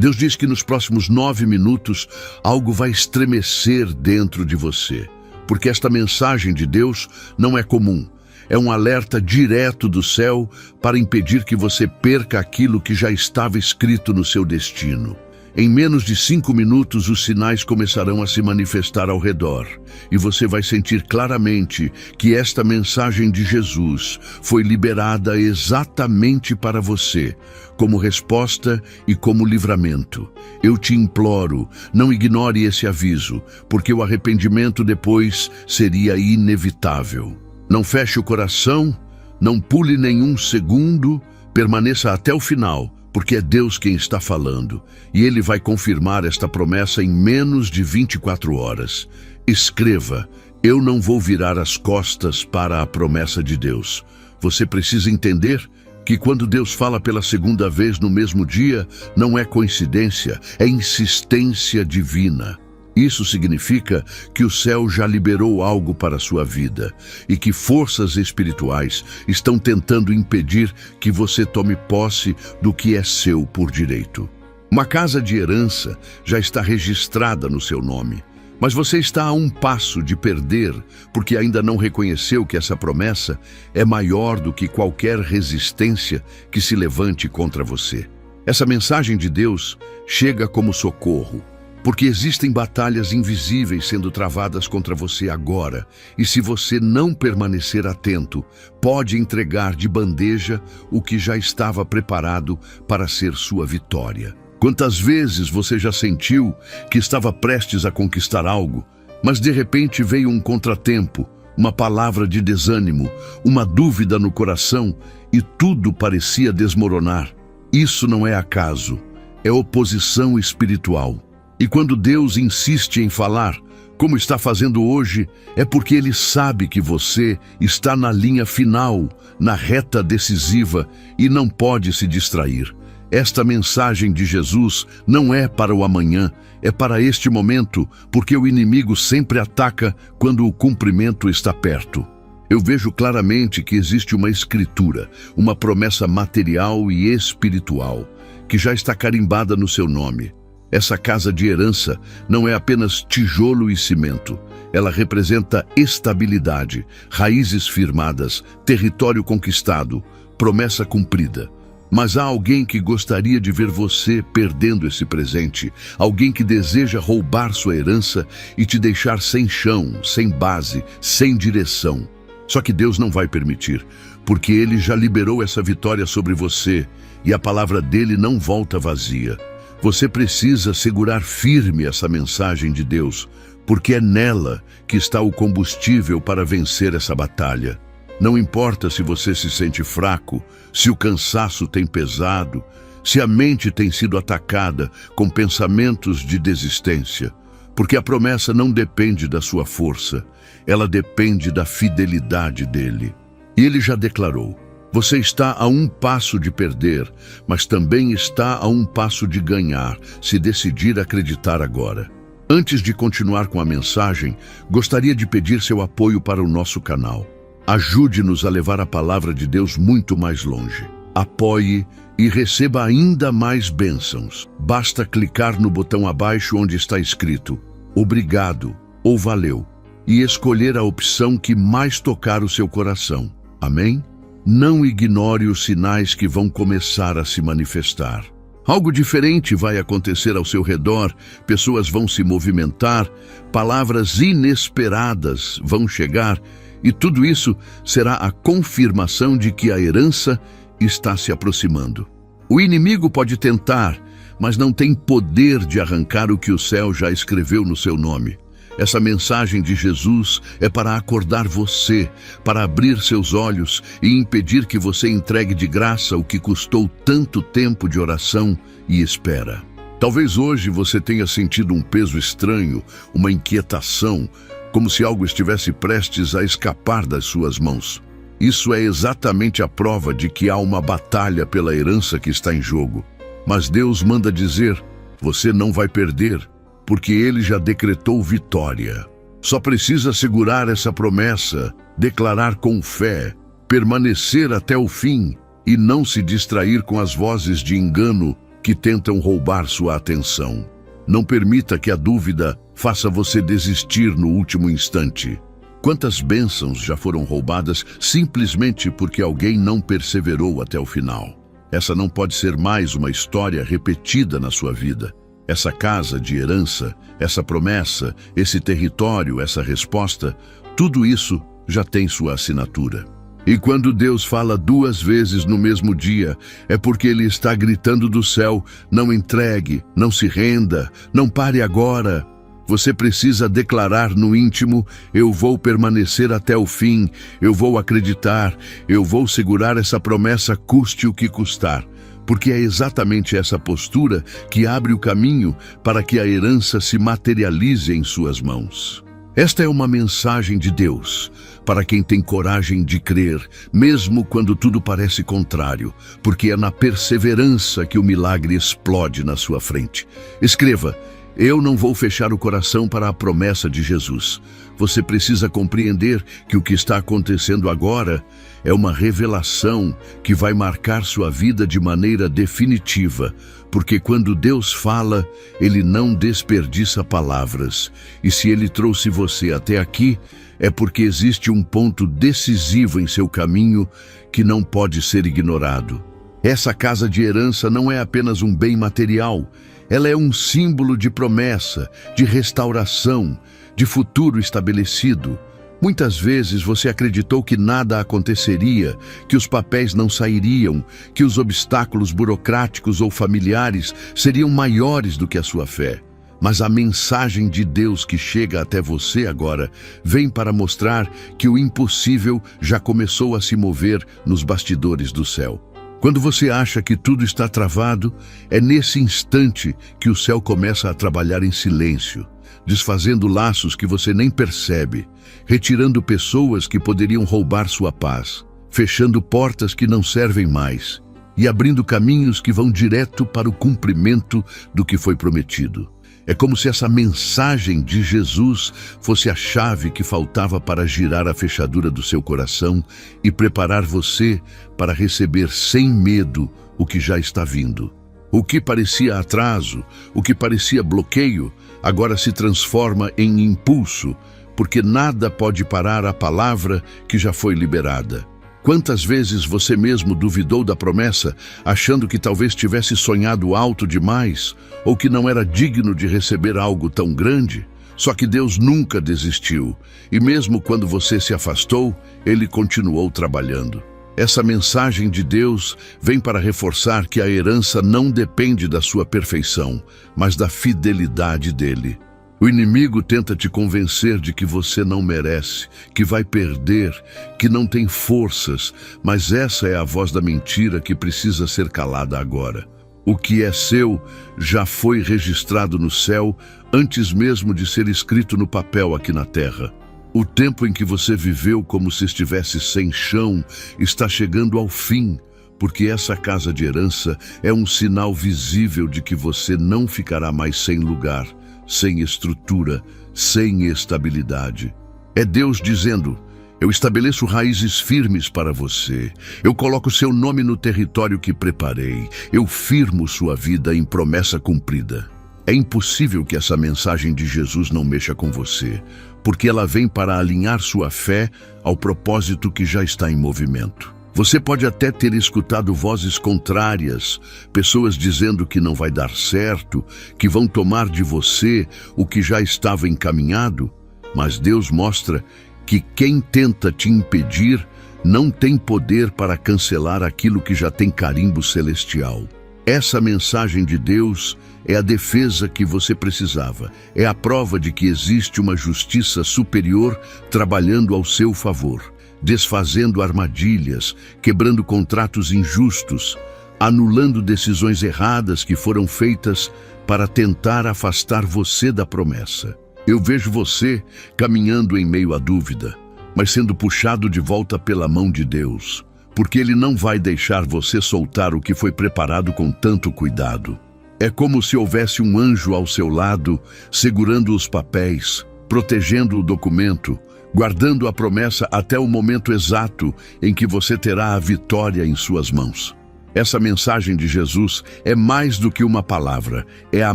Deus diz que nos próximos 9 minutos algo vai estremecer dentro de você, porque esta mensagem de Deus não é comum. É um alerta direto do céu para impedir que você perca aquilo que já estava escrito no seu destino. Em menos de 5 minutos, os sinais começarão a se manifestar ao redor, e você vai sentir claramente que esta mensagem de Jesus foi liberada exatamente para você, como resposta e como livramento. Eu te imploro, não ignore esse aviso, porque o arrependimento depois seria inevitável. Não feche o coração, não pule nenhum segundo, permaneça até o final, porque é Deus quem está falando, e Ele vai confirmar esta promessa em menos de 24 horas. Escreva: eu não vou virar as costas para a promessa de Deus. Você precisa entender que quando Deus fala pela segunda vez no mesmo dia, não é coincidência, é insistência divina. Isso significa que o céu já liberou algo para a sua vida e que forças espirituais estão tentando impedir que você tome posse do que é seu por direito. Uma casa de herança já está registrada no seu nome, mas você está a um passo de perder porque ainda não reconheceu que essa promessa é maior do que qualquer resistência que se levante contra você. Essa mensagem de Deus chega como socorro, porque existem batalhas invisíveis sendo travadas contra você agora, e se você não permanecer atento, pode entregar de bandeja o que já estava preparado para ser sua vitória. Quantas vezes você já sentiu que estava prestes a conquistar algo, mas de repente veio um contratempo, uma palavra de desânimo, uma dúvida no coração e tudo parecia desmoronar? Isso não é acaso, é oposição espiritual. E quando Deus insiste em falar, como está fazendo hoje, é porque Ele sabe que você está na linha final, na reta decisiva, e não pode se distrair. Esta mensagem de Jesus não é para o amanhã, é para este momento, porque o inimigo sempre ataca quando o cumprimento está perto. Eu vejo claramente que existe uma escritura, uma promessa material e espiritual, que já está carimbada no seu nome. Essa casa de herança não é apenas tijolo e cimento. Ela representa estabilidade, raízes firmadas, território conquistado, promessa cumprida. Mas há alguém que gostaria de ver você perdendo esse presente, alguém que deseja roubar sua herança e te deixar sem chão, sem base, sem direção. Só que Deus não vai permitir, porque Ele já liberou essa vitória sobre você e a palavra dele não volta vazia. Você precisa segurar firme essa mensagem de Deus, porque é nela que está o combustível para vencer essa batalha. Não importa se você se sente fraco, se o cansaço tem pesado, se a mente tem sido atacada com pensamentos de desistência, porque a promessa não depende da sua força, ela depende da fidelidade dele. E ele já declarou: você está a um passo de perder, mas também está a um passo de ganhar, se decidir acreditar agora. Antes de continuar com a mensagem, gostaria de pedir seu apoio para o nosso canal. Ajude-nos a levar a palavra de Deus muito mais longe. Apoie e receba ainda mais bênçãos. Basta clicar no botão abaixo onde está escrito "Obrigado" ou "Valeu" e escolher a opção que mais tocar o seu coração. Amém? Não ignore os sinais que vão começar a se manifestar. Algo diferente vai acontecer ao seu redor, pessoas vão se movimentar, palavras inesperadas vão chegar, e tudo isso será a confirmação de que a herança está se aproximando. O inimigo pode tentar, mas não tem poder de arrancar o que o céu já escreveu no seu nome. Essa mensagem de Jesus é para acordar você, para abrir seus olhos e impedir que você entregue de graça o que custou tanto tempo de oração e espera. Talvez hoje você tenha sentido um peso estranho, uma inquietação, como se algo estivesse prestes a escapar das suas mãos. Isso é exatamente a prova de que há uma batalha pela herança que está em jogo. Mas Deus manda dizer: você não vai perder, porque Ele já decretou vitória. Só precisa segurar essa promessa, declarar com fé, permanecer até o fim e não se distrair com as vozes de engano que tentam roubar sua atenção. Não permita que a dúvida faça você desistir no último instante. Quantas bênçãos já foram roubadas simplesmente porque alguém não perseverou até o final? Essa não pode ser mais uma história repetida na sua vida. Essa casa de herança, essa promessa, esse território, essa resposta, tudo isso já tem sua assinatura. E quando Deus fala 2 vezes no mesmo dia, é porque Ele está gritando do céu: não entregue, não se renda, não pare agora. Você precisa declarar no íntimo: eu vou permanecer até o fim, eu vou acreditar, eu vou segurar essa promessa custe o que custar. Porque é exatamente essa postura que abre o caminho para que a herança se materialize em suas mãos. Esta é uma mensagem de Deus para quem tem coragem de crer, mesmo quando tudo parece contrário, porque é na perseverança que o milagre explode na sua frente. Escreva: eu não vou fechar o coração para a promessa de Jesus. Você precisa compreender que o que está acontecendo agora é uma revelação que vai marcar sua vida de maneira definitiva, porque quando Deus fala, Ele não desperdiça palavras. E se Ele trouxe você até aqui, é porque existe um ponto decisivo em seu caminho que não pode ser ignorado. Essa casa de herança não é apenas um bem material, ela é um símbolo de promessa, de restauração, de futuro estabelecido. Muitas vezes você acreditou que nada aconteceria, que os papéis não sairiam, que os obstáculos burocráticos ou familiares seriam maiores do que a sua fé. Mas a mensagem de Deus que chega até você agora vem para mostrar que o impossível já começou a se mover nos bastidores do céu. Quando você acha que tudo está travado, é nesse instante que o céu começa a trabalhar em silêncio, desfazendo laços que você nem percebe, retirando pessoas que poderiam roubar sua paz, fechando portas que não servem mais e abrindo caminhos que vão direto para o cumprimento do que foi prometido. É como se essa mensagem de Jesus fosse a chave que faltava para girar a fechadura do seu coração e preparar você para receber sem medo o que já está vindo. O que parecia atraso, o que parecia bloqueio, agora se transforma em impulso, porque nada pode parar a palavra que já foi liberada. Quantas vezes você mesmo duvidou da promessa, achando que talvez tivesse sonhado alto demais, ou que não era digno de receber algo tão grande? Só que Deus nunca desistiu, e mesmo quando você se afastou, Ele continuou trabalhando. Essa mensagem de Deus vem para reforçar que a herança não depende da sua perfeição, mas da fidelidade dEle. O inimigo tenta te convencer de que você não merece, que vai perder, que não tem forças, mas essa é a voz da mentira que precisa ser calada agora. O que é seu já foi registrado no céu antes mesmo de ser escrito no papel aqui na terra. O tempo em que você viveu como se estivesse sem chão está chegando ao fim, porque essa casa de herança é um sinal visível de que você não ficará mais sem lugar, sem estrutura, sem estabilidade. É Deus dizendo: eu estabeleço raízes firmes para você. Eu coloco seu nome no território que preparei. Eu firmo sua vida em promessa cumprida. É impossível que essa mensagem de Jesus não mexa com você, porque ela vem para alinhar sua fé ao propósito que já está em movimento. Você pode até ter escutado vozes contrárias, pessoas dizendo que não vai dar certo, que vão tomar de você o que já estava encaminhado, mas Deus mostra que quem tenta te impedir não tem poder para cancelar aquilo que já tem carimbo celestial. Essa mensagem de Deus é a defesa que você precisava, é a prova de que existe uma justiça superior trabalhando ao seu favor, desfazendo armadilhas, quebrando contratos injustos, anulando decisões erradas que foram feitas para tentar afastar você da promessa. Eu vejo você caminhando em meio à dúvida, mas sendo puxado de volta pela mão de Deus, porque Ele não vai deixar você soltar o que foi preparado com tanto cuidado. É como se houvesse um anjo ao seu lado, segurando os papéis, protegendo o documento, guardando a promessa até o momento exato em que você terá a vitória em suas mãos. Essa mensagem de Jesus é mais do que uma palavra, é a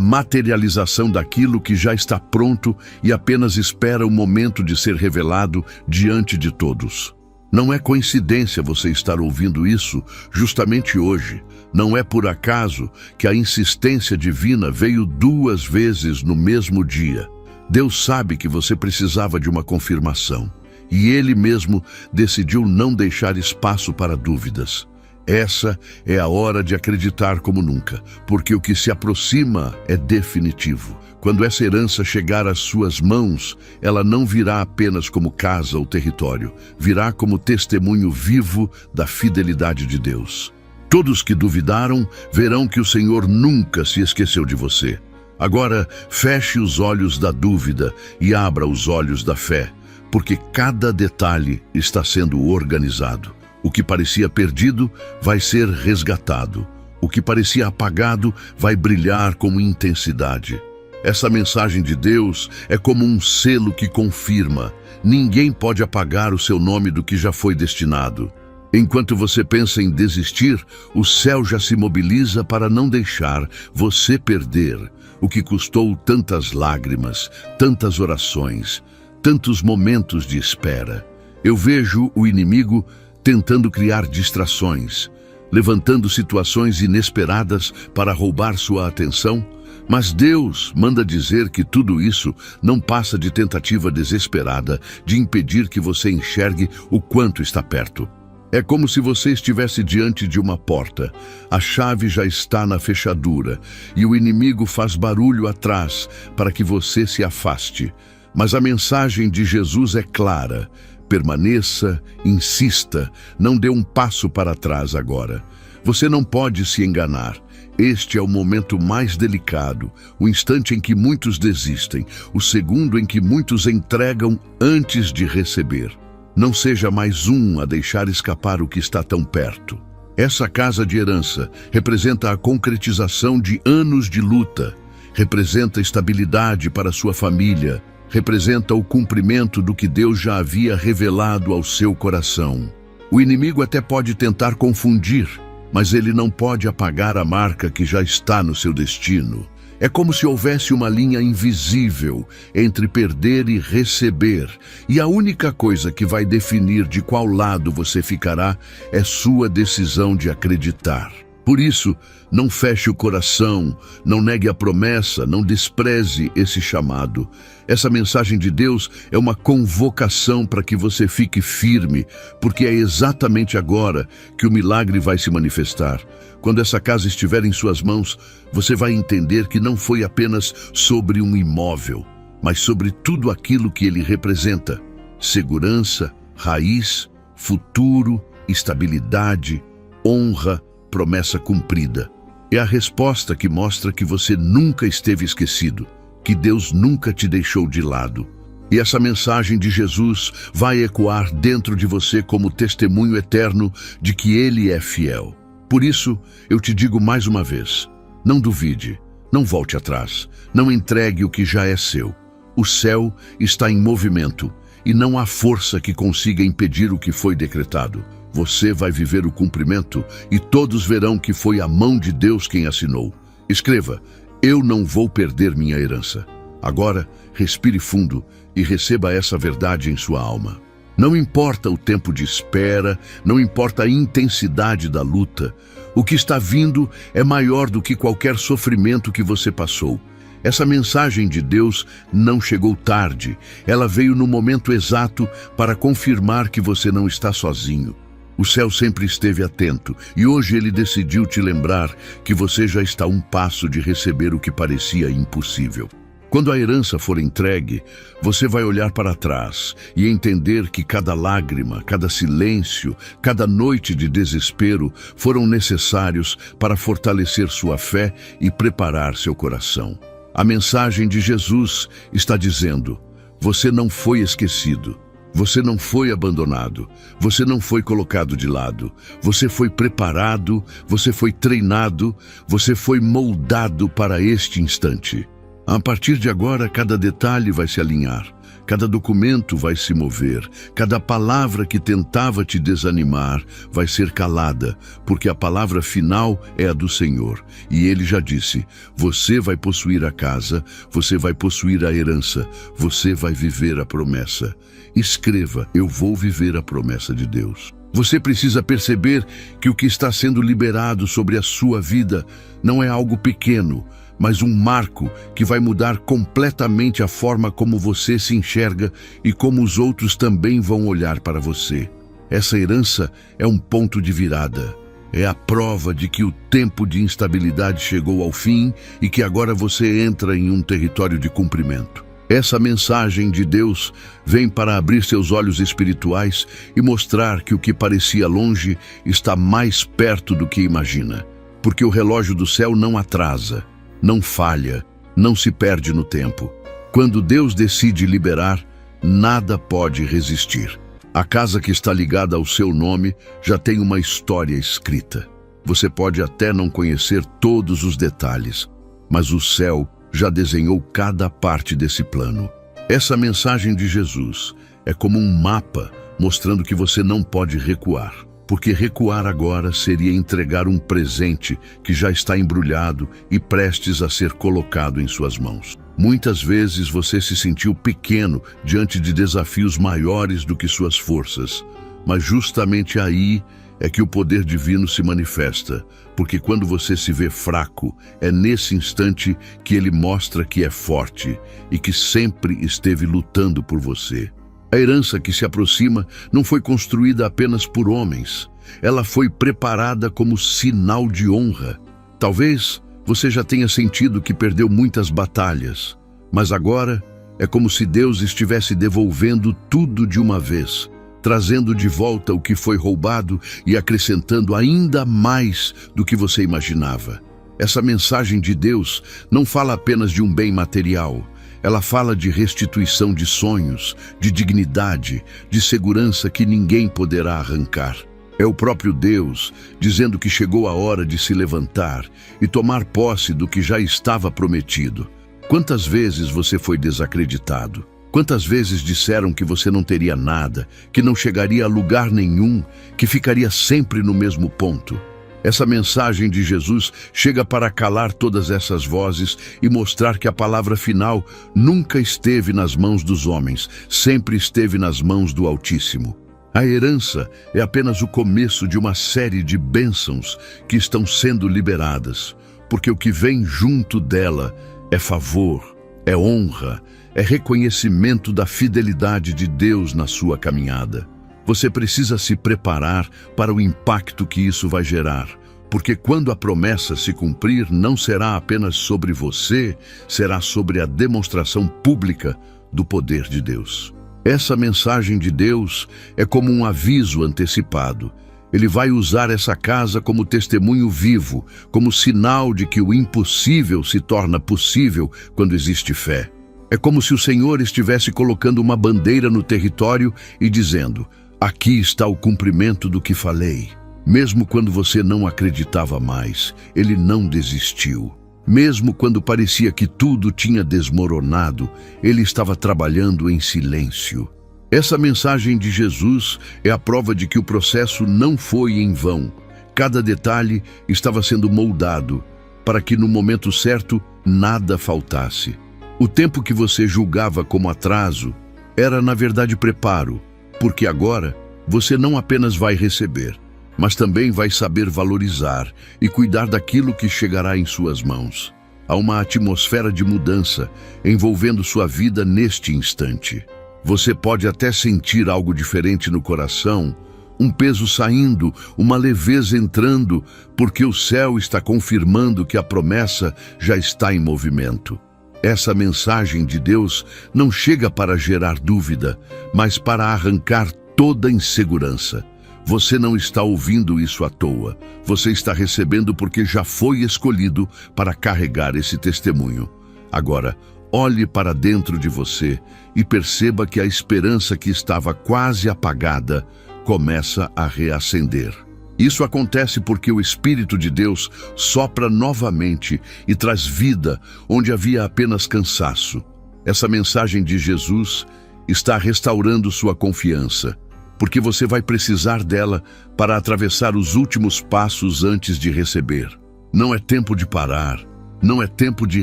materialização daquilo que já está pronto e apenas espera o momento de ser revelado diante de todos. Não é coincidência você estar ouvindo isso justamente hoje. Não é por acaso que a insistência divina veio 2 vezes no mesmo dia. Deus sabe que você precisava de uma confirmação, e Ele mesmo decidiu não deixar espaço para dúvidas. Essa é a hora de acreditar como nunca, porque o que se aproxima é definitivo. Quando essa herança chegar às suas mãos, ela não virá apenas como casa ou território, virá como testemunho vivo da fidelidade de Deus. Todos que duvidaram verão que o Senhor nunca se esqueceu de você. Agora, feche os olhos da dúvida e abra os olhos da fé, porque cada detalhe está sendo organizado. O que parecia perdido vai ser resgatado. O que parecia apagado vai brilhar com intensidade. Essa mensagem de Deus é como um selo que confirma. Ninguém pode apagar o seu nome do que já foi destinado. Enquanto você pensa em desistir, o céu já se mobiliza para não deixar você perder o que custou tantas lágrimas, tantas orações, tantos momentos de espera. Eu vejo o inimigo tentando criar distrações, levantando situações inesperadas para roubar sua atenção, mas Deus manda dizer que tudo isso não passa de tentativa desesperada de impedir que você enxergue o quanto está perto. É como se você estivesse diante de uma porta, a chave já está na fechadura e o inimigo faz barulho atrás para que você se afaste. Mas a mensagem de Jesus é clara. Permaneça, insista, não dê um passo para trás agora. Você não pode se enganar. Este é o momento mais delicado, o instante em que muitos desistem, o segundo em que muitos entregam antes de receber. Não seja mais um a deixar escapar o que está tão perto. Essa casa de herança representa a concretização de anos de luta, representa estabilidade para sua família, representa o cumprimento do que Deus já havia revelado ao seu coração. O inimigo até pode tentar confundir, mas ele não pode apagar a marca que já está no seu destino. É como se houvesse uma linha invisível entre perder e receber, e a única coisa que vai definir de qual lado você ficará é sua decisão de acreditar. Por isso, não feche o coração, não negue a promessa, não despreze esse chamado. Essa mensagem de Deus é uma convocação para que você fique firme, porque é exatamente agora que o milagre vai se manifestar. Quando essa casa estiver em suas mãos, você vai entender que não foi apenas sobre um imóvel, mas sobre tudo aquilo que ele representa: segurança, raiz, futuro, estabilidade, honra, promessa cumprida. É a resposta que mostra que você nunca esteve esquecido, que Deus nunca te deixou de lado. E essa mensagem de Jesus vai ecoar dentro de você como testemunho eterno de que Ele é fiel. Por isso, eu te digo mais uma vez, não duvide, não volte atrás, não entregue o que já é seu. O céu está em movimento e não há força que consiga impedir o que foi decretado. Você vai viver o cumprimento e todos verão que foi a mão de Deus quem assinou. Escreva: eu não vou perder minha herança. Agora, respire fundo e receba essa verdade em sua alma. Não importa o tempo de espera, não importa a intensidade da luta, o que está vindo é maior do que qualquer sofrimento que você passou. Essa mensagem de Deus não chegou tarde, ela veio no momento exato para confirmar que você não está sozinho. O céu sempre esteve atento e hoje ele decidiu te lembrar que você já está a um passo de receber o que parecia impossível. Quando a herança for entregue, você vai olhar para trás e entender que cada lágrima, cada silêncio, cada noite de desespero foram necessários para fortalecer sua fé e preparar seu coração. A mensagem de Jesus está dizendo: você não foi esquecido. Você não foi abandonado, você não foi colocado de lado, você foi preparado, você foi treinado, você foi moldado para este instante. A partir de agora, cada detalhe vai se alinhar, Cada documento vai se mover, cada palavra que tentava te desanimar vai ser calada, porque a palavra final é a do Senhor. E Ele já disse: você vai possuir a casa, você vai possuir a herança, você vai viver a promessa. Escreva: eu vou viver a promessa de Deus. Você precisa perceber que o que está sendo liberado sobre a sua vida não é algo pequeno, mas um marco que vai mudar completamente a forma como você se enxerga e como os outros também vão olhar para você. Essa herança é um ponto de virada. É a prova de que o tempo de instabilidade chegou ao fim e que agora você entra em um território de cumprimento. Essa mensagem de Deus vem para abrir seus olhos espirituais e mostrar que o que parecia longe está mais perto do que imagina. Porque o relógio do céu não atrasa, não falha, não se perde no tempo. Quando Deus decide liberar, nada pode resistir. A casa que está ligada ao seu nome já tem uma história escrita. Você pode até não conhecer todos os detalhes, mas o céu já desenhou cada parte desse plano. Essa mensagem de Jesus é como um mapa mostrando que você não pode recuar. Porque recuar agora seria entregar um presente que já está embrulhado e prestes a ser colocado em suas mãos. Muitas vezes você se sentiu pequeno diante de desafios maiores do que suas forças, mas justamente aí é que o poder divino se manifesta, porque quando você se vê fraco, é nesse instante que ele mostra que é forte e que sempre esteve lutando por você. A herança que se aproxima não foi construída apenas por homens. Ela foi preparada como sinal de honra. Talvez você já tenha sentido que perdeu muitas batalhas, mas agora é como se Deus estivesse devolvendo tudo de uma vez, trazendo de volta o que foi roubado e acrescentando ainda mais do que você imaginava. Essa mensagem de Deus não fala apenas de um bem material. Ela fala de restituição de sonhos, de dignidade, de segurança que ninguém poderá arrancar. É o próprio Deus dizendo que chegou a hora de se levantar e tomar posse do que já estava prometido. Quantas vezes você foi desacreditado? Quantas vezes disseram que você não teria nada, que não chegaria a lugar nenhum, que ficaria sempre no mesmo ponto? Essa mensagem de Jesus chega para calar todas essas vozes e mostrar que a palavra final nunca esteve nas mãos dos homens, sempre esteve nas mãos do Altíssimo. A herança é apenas o começo de uma série de bênçãos que estão sendo liberadas, porque o que vem junto dela é favor, é honra, é reconhecimento da fidelidade de Deus na sua caminhada. Você precisa se preparar para o impacto que isso vai gerar, porque quando a promessa se cumprir, não será apenas sobre você, será sobre a demonstração pública do poder de Deus. Essa mensagem de Deus é como um aviso antecipado. Ele vai usar essa casa como testemunho vivo, como sinal de que o impossível se torna possível quando existe fé. É como se o Senhor estivesse colocando uma bandeira no território e dizendo: aqui está o cumprimento do que falei. Mesmo quando você não acreditava mais, Ele não desistiu. Mesmo quando parecia que tudo tinha desmoronado, Ele estava trabalhando em silêncio. Essa mensagem de Jesus é a prova de que o processo não foi em vão. Cada detalhe estava sendo moldado para que no momento certo nada faltasse. O tempo que você julgava como atraso era na verdade preparo, porque agora você não apenas vai receber, mas também vai saber valorizar e cuidar daquilo que chegará em suas mãos. Há uma atmosfera de mudança envolvendo sua vida neste instante. Você pode até sentir algo diferente no coração, um peso saindo, uma leveza entrando, porque o céu está confirmando que a promessa já está em movimento. Essa mensagem de Deus não chega para gerar dúvida, mas para arrancar toda insegurança. Você não está ouvindo isso à toa. Você está recebendo porque já foi escolhido para carregar esse testemunho. Agora, olhe para dentro de você e perceba que a esperança que estava quase apagada começa a reacender. Isso acontece porque o Espírito de Deus sopra novamente e traz vida onde havia apenas cansaço. Essa mensagem de Jesus está restaurando sua confiança, porque você vai precisar dela para atravessar os últimos passos antes de receber. Não é tempo de parar, não é tempo de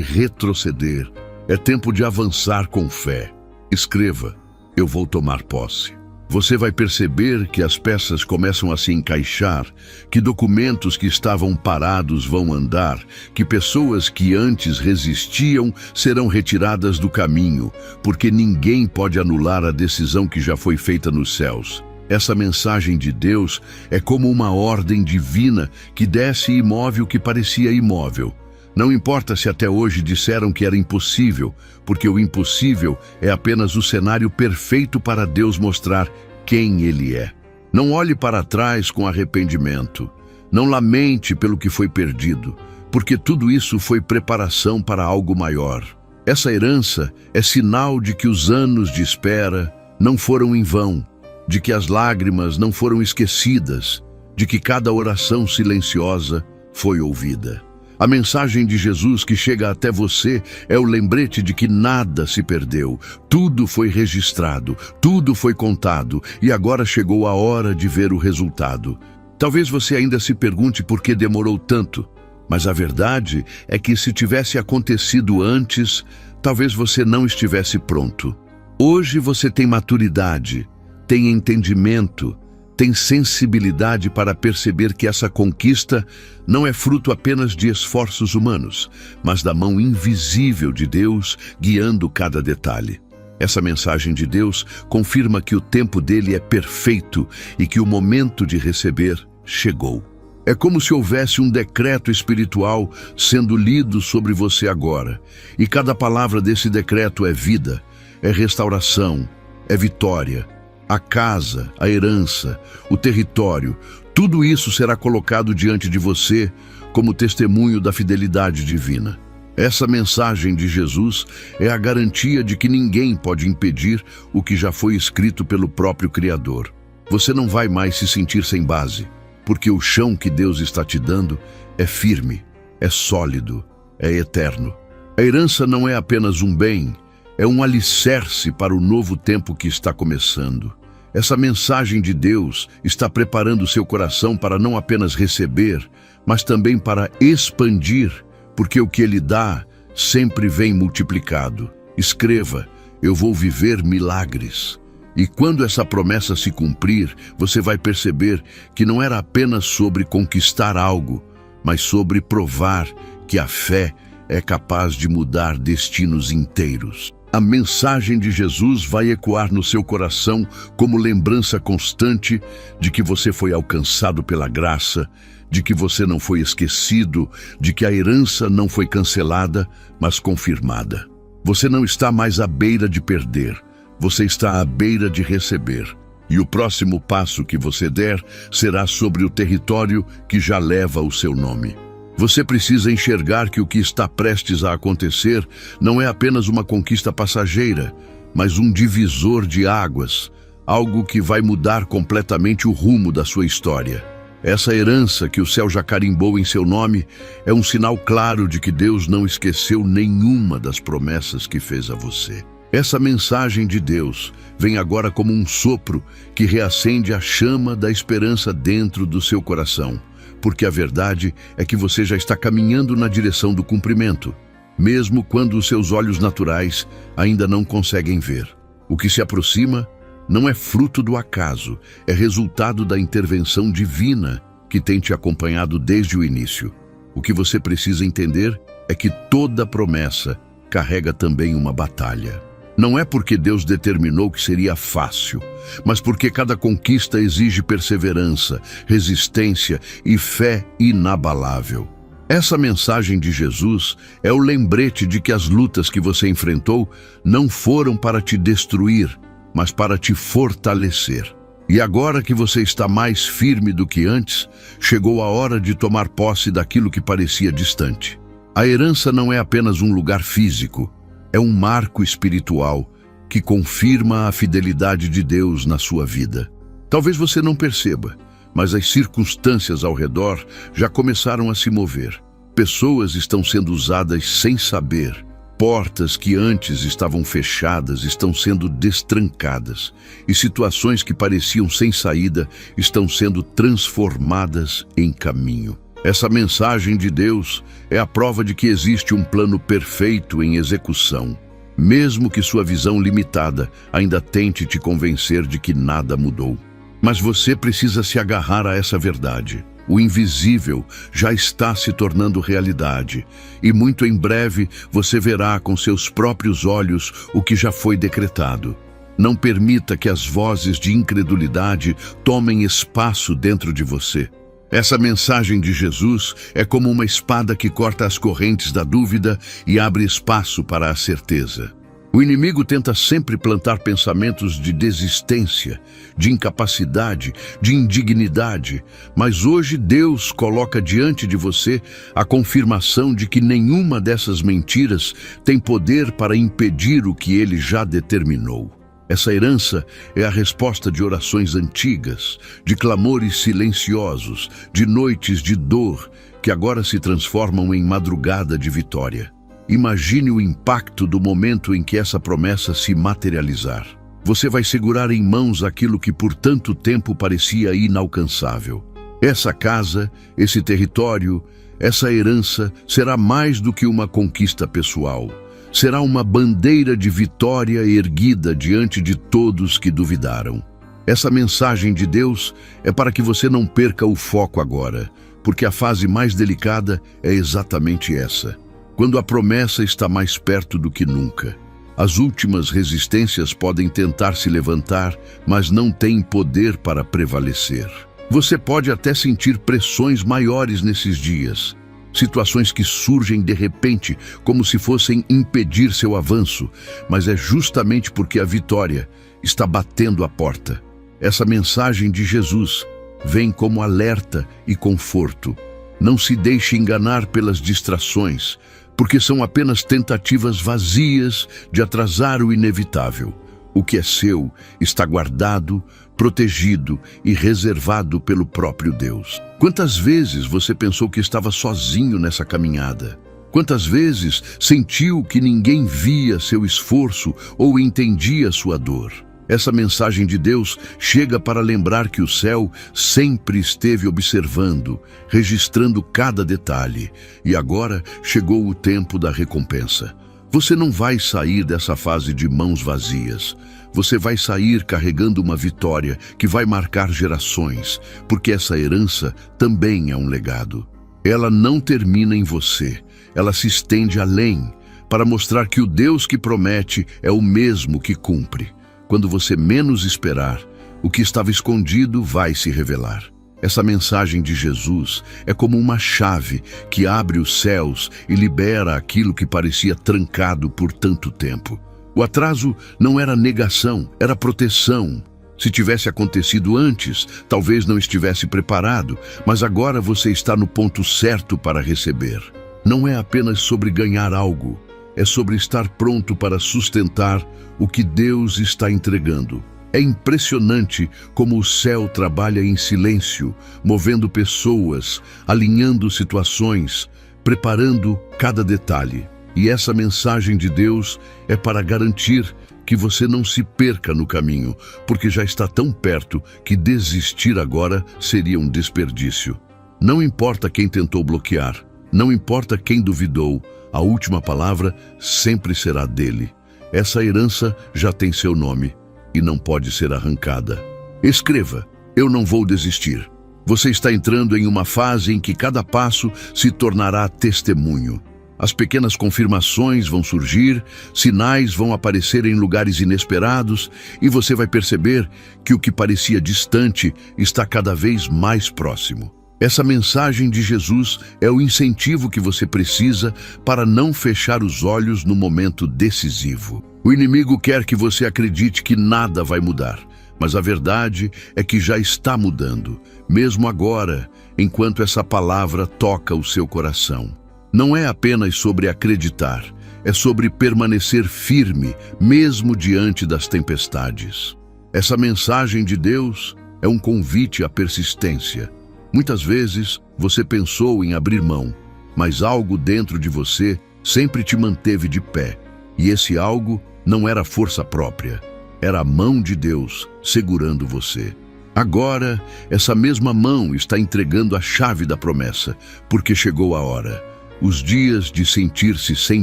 retroceder, é tempo de avançar com fé. Escreva: eu vou tomar posse. Você vai perceber que as peças começam a se encaixar, que documentos que estavam parados vão andar, que pessoas que antes resistiam serão retiradas do caminho, porque ninguém pode anular a decisão que já foi feita nos céus. Essa mensagem de Deus é como uma ordem divina que desce e move o que parecia imóvel. Não importa se até hoje disseram que era impossível, porque o impossível é apenas o cenário perfeito para Deus mostrar quem Ele é. Não olhe para trás com arrependimento. Não lamente pelo que foi perdido, porque tudo isso foi preparação para algo maior. Essa herança é sinal de que os anos de espera não foram em vão, de que as lágrimas não foram esquecidas, de que cada oração silenciosa foi ouvida. A mensagem de Jesus que chega até você é o lembrete de que nada se perdeu, tudo foi registrado, tudo foi contado e agora chegou a hora de ver o resultado. Talvez você ainda se pergunte por que demorou tanto, mas a verdade é que se tivesse acontecido antes, talvez você não estivesse pronto. Hoje você tem maturidade, tem entendimento, tem sensibilidade para perceber que essa conquista não é fruto apenas de esforços humanos, mas da mão invisível de Deus guiando cada detalhe. Essa mensagem de Deus confirma que o tempo dele é perfeito e que o momento de receber chegou. É como se houvesse um decreto espiritual sendo lido sobre você agora, e cada palavra desse decreto é vida, é restauração, é vitória. A casa, a herança, o território, tudo isso será colocado diante de você como testemunho da fidelidade divina. Essa mensagem de Jesus é a garantia de que ninguém pode impedir o que já foi escrito pelo próprio Criador. Você não vai mais se sentir sem base, porque o chão que Deus está te dando é firme, é sólido, é eterno. A herança não é apenas um bem, é um alicerce para o novo tempo que está começando. Essa mensagem de Deus está preparando seu coração para não apenas receber, mas também para expandir, porque o que Ele dá sempre vem multiplicado. Escreva: eu vou viver milagres. E quando essa promessa se cumprir, você vai perceber que não era apenas sobre conquistar algo, mas sobre provar que a fé é capaz de mudar destinos inteiros. A mensagem de Jesus vai ecoar no seu coração como lembrança constante de que você foi alcançado pela graça, de que você não foi esquecido, de que a herança não foi cancelada, mas confirmada. Você não está mais à beira de perder, você está à beira de receber. E o próximo passo que você der será sobre o território que já leva o seu nome. Você precisa enxergar que o que está prestes a acontecer não é apenas uma conquista passageira, mas um divisor de águas, algo que vai mudar completamente o rumo da sua história. Essa herança que o céu já carimbou em seu nome é um sinal claro de que Deus não esqueceu nenhuma das promessas que fez a você. Essa mensagem de Deus vem agora como um sopro que reacende a chama da esperança dentro do seu coração. Porque a verdade é que você já está caminhando na direção do cumprimento, mesmo quando os seus olhos naturais ainda não conseguem ver. O que se aproxima não é fruto do acaso, é resultado da intervenção divina que tem te acompanhado desde o início. O que você precisa entender é que toda promessa carrega também uma batalha. Não é porque Deus determinou que seria fácil, mas porque cada conquista exige perseverança, resistência e fé inabalável. Essa mensagem de Jesus é o lembrete de que as lutas que você enfrentou não foram para te destruir, mas para te fortalecer. E agora que você está mais firme do que antes, chegou a hora de tomar posse daquilo que parecia distante. A herança não é apenas um lugar físico, é um marco espiritual que confirma a fidelidade de Deus na sua vida. Talvez você não perceba, mas as circunstâncias ao redor já começaram a se mover. Pessoas estão sendo usadas sem saber, Portas que antes estavam fechadas estão sendo destrancadas e situações que pareciam sem saída estão sendo transformadas em caminho. Essa mensagem de Deus é a prova de que existe um plano perfeito em execução, mesmo que sua visão limitada ainda tente te convencer de que nada mudou. Mas você precisa se agarrar a essa verdade. O invisível já está se tornando realidade, e muito em breve você verá com seus próprios olhos o que já foi decretado. Não permita que as vozes de incredulidade tomem espaço dentro de você. Essa mensagem de Jesus é como uma espada que corta as correntes da dúvida e abre espaço para a certeza. O inimigo tenta sempre plantar pensamentos de desistência, de incapacidade, de indignidade, mas hoje Deus coloca diante de você a confirmação de que nenhuma dessas mentiras tem poder para impedir o que ele já determinou. Essa herança é a resposta de orações antigas, de clamores silenciosos, de noites de dor, que agora se transformam em madrugada de vitória. Imagine o impacto do momento em que essa promessa se materializar. Você vai segurar em mãos aquilo que por tanto tempo parecia inalcançável. Essa casa, esse território, essa herança será mais do que uma conquista pessoal. Será uma bandeira de vitória erguida diante de todos que duvidaram. Essa mensagem de Deus é para que você não perca o foco agora, porque a fase mais delicada é exatamente essa. Quando a promessa está mais perto do que nunca. As últimas resistências podem tentar se levantar, mas não têm poder para prevalecer. Você pode até sentir pressões maiores nesses dias. Situações que surgem de repente, como se fossem impedir seu avanço, mas é justamente porque a vitória está batendo a porta. Essa mensagem de Jesus vem como alerta e conforto. Não se deixe enganar pelas distrações, porque são apenas tentativas vazias de atrasar o inevitável. O que é seu está guardado, protegido e reservado pelo próprio Deus. Quantas vezes você pensou que estava sozinho nessa caminhada? Quantas vezes sentiu que ninguém via seu esforço ou entendia sua dor? Essa mensagem de Deus chega para lembrar que o céu sempre esteve observando, registrando cada detalhe, e agora chegou o tempo da recompensa. Você não vai sair dessa fase de mãos vazias. Você vai sair carregando uma vitória que vai marcar gerações, porque essa herança também é um legado. Ela não termina em você, ela se estende além, para mostrar que o Deus que promete é o mesmo que cumpre. Quando você menos esperar, o que estava escondido vai se revelar. Essa mensagem de Jesus é como uma chave que abre os céus e libera aquilo que parecia trancado por tanto tempo. O atraso não era negação, era proteção. Se tivesse acontecido antes, talvez não estivesse preparado, mas agora você está no ponto certo para receber. Não é apenas sobre ganhar algo, é sobre estar pronto para sustentar o que Deus está entregando. É impressionante como o céu trabalha em silêncio, movendo pessoas, alinhando situações, preparando cada detalhe. E essa mensagem de Deus é para garantir que você não se perca no caminho, porque já está tão perto que desistir agora seria um desperdício. Não importa quem tentou bloquear, não importa quem duvidou, a última palavra sempre será dele. Essa herança já tem seu nome e não pode ser arrancada. Escreva: eu não vou desistir. Você está entrando em uma fase em que cada passo se tornará testemunho. As pequenas confirmações vão surgir, sinais vão aparecer em lugares inesperados e você vai perceber que o que parecia distante está cada vez mais próximo. Essa mensagem de Jesus é o incentivo que você precisa para não fechar os olhos no momento decisivo. O inimigo quer que você acredite que nada vai mudar, mas a verdade é que já está mudando, mesmo agora, enquanto essa palavra toca o seu coração. Não é apenas sobre acreditar, é sobre permanecer firme, mesmo diante das tempestades. Essa mensagem de Deus é um convite à persistência. Muitas vezes você pensou em abrir mão, mas algo dentro de você sempre te manteve de pé. E esse algo não era força própria, era a mão de Deus segurando você. Agora, essa mesma mão está entregando a chave da promessa, porque chegou a hora. Os dias de sentir-se sem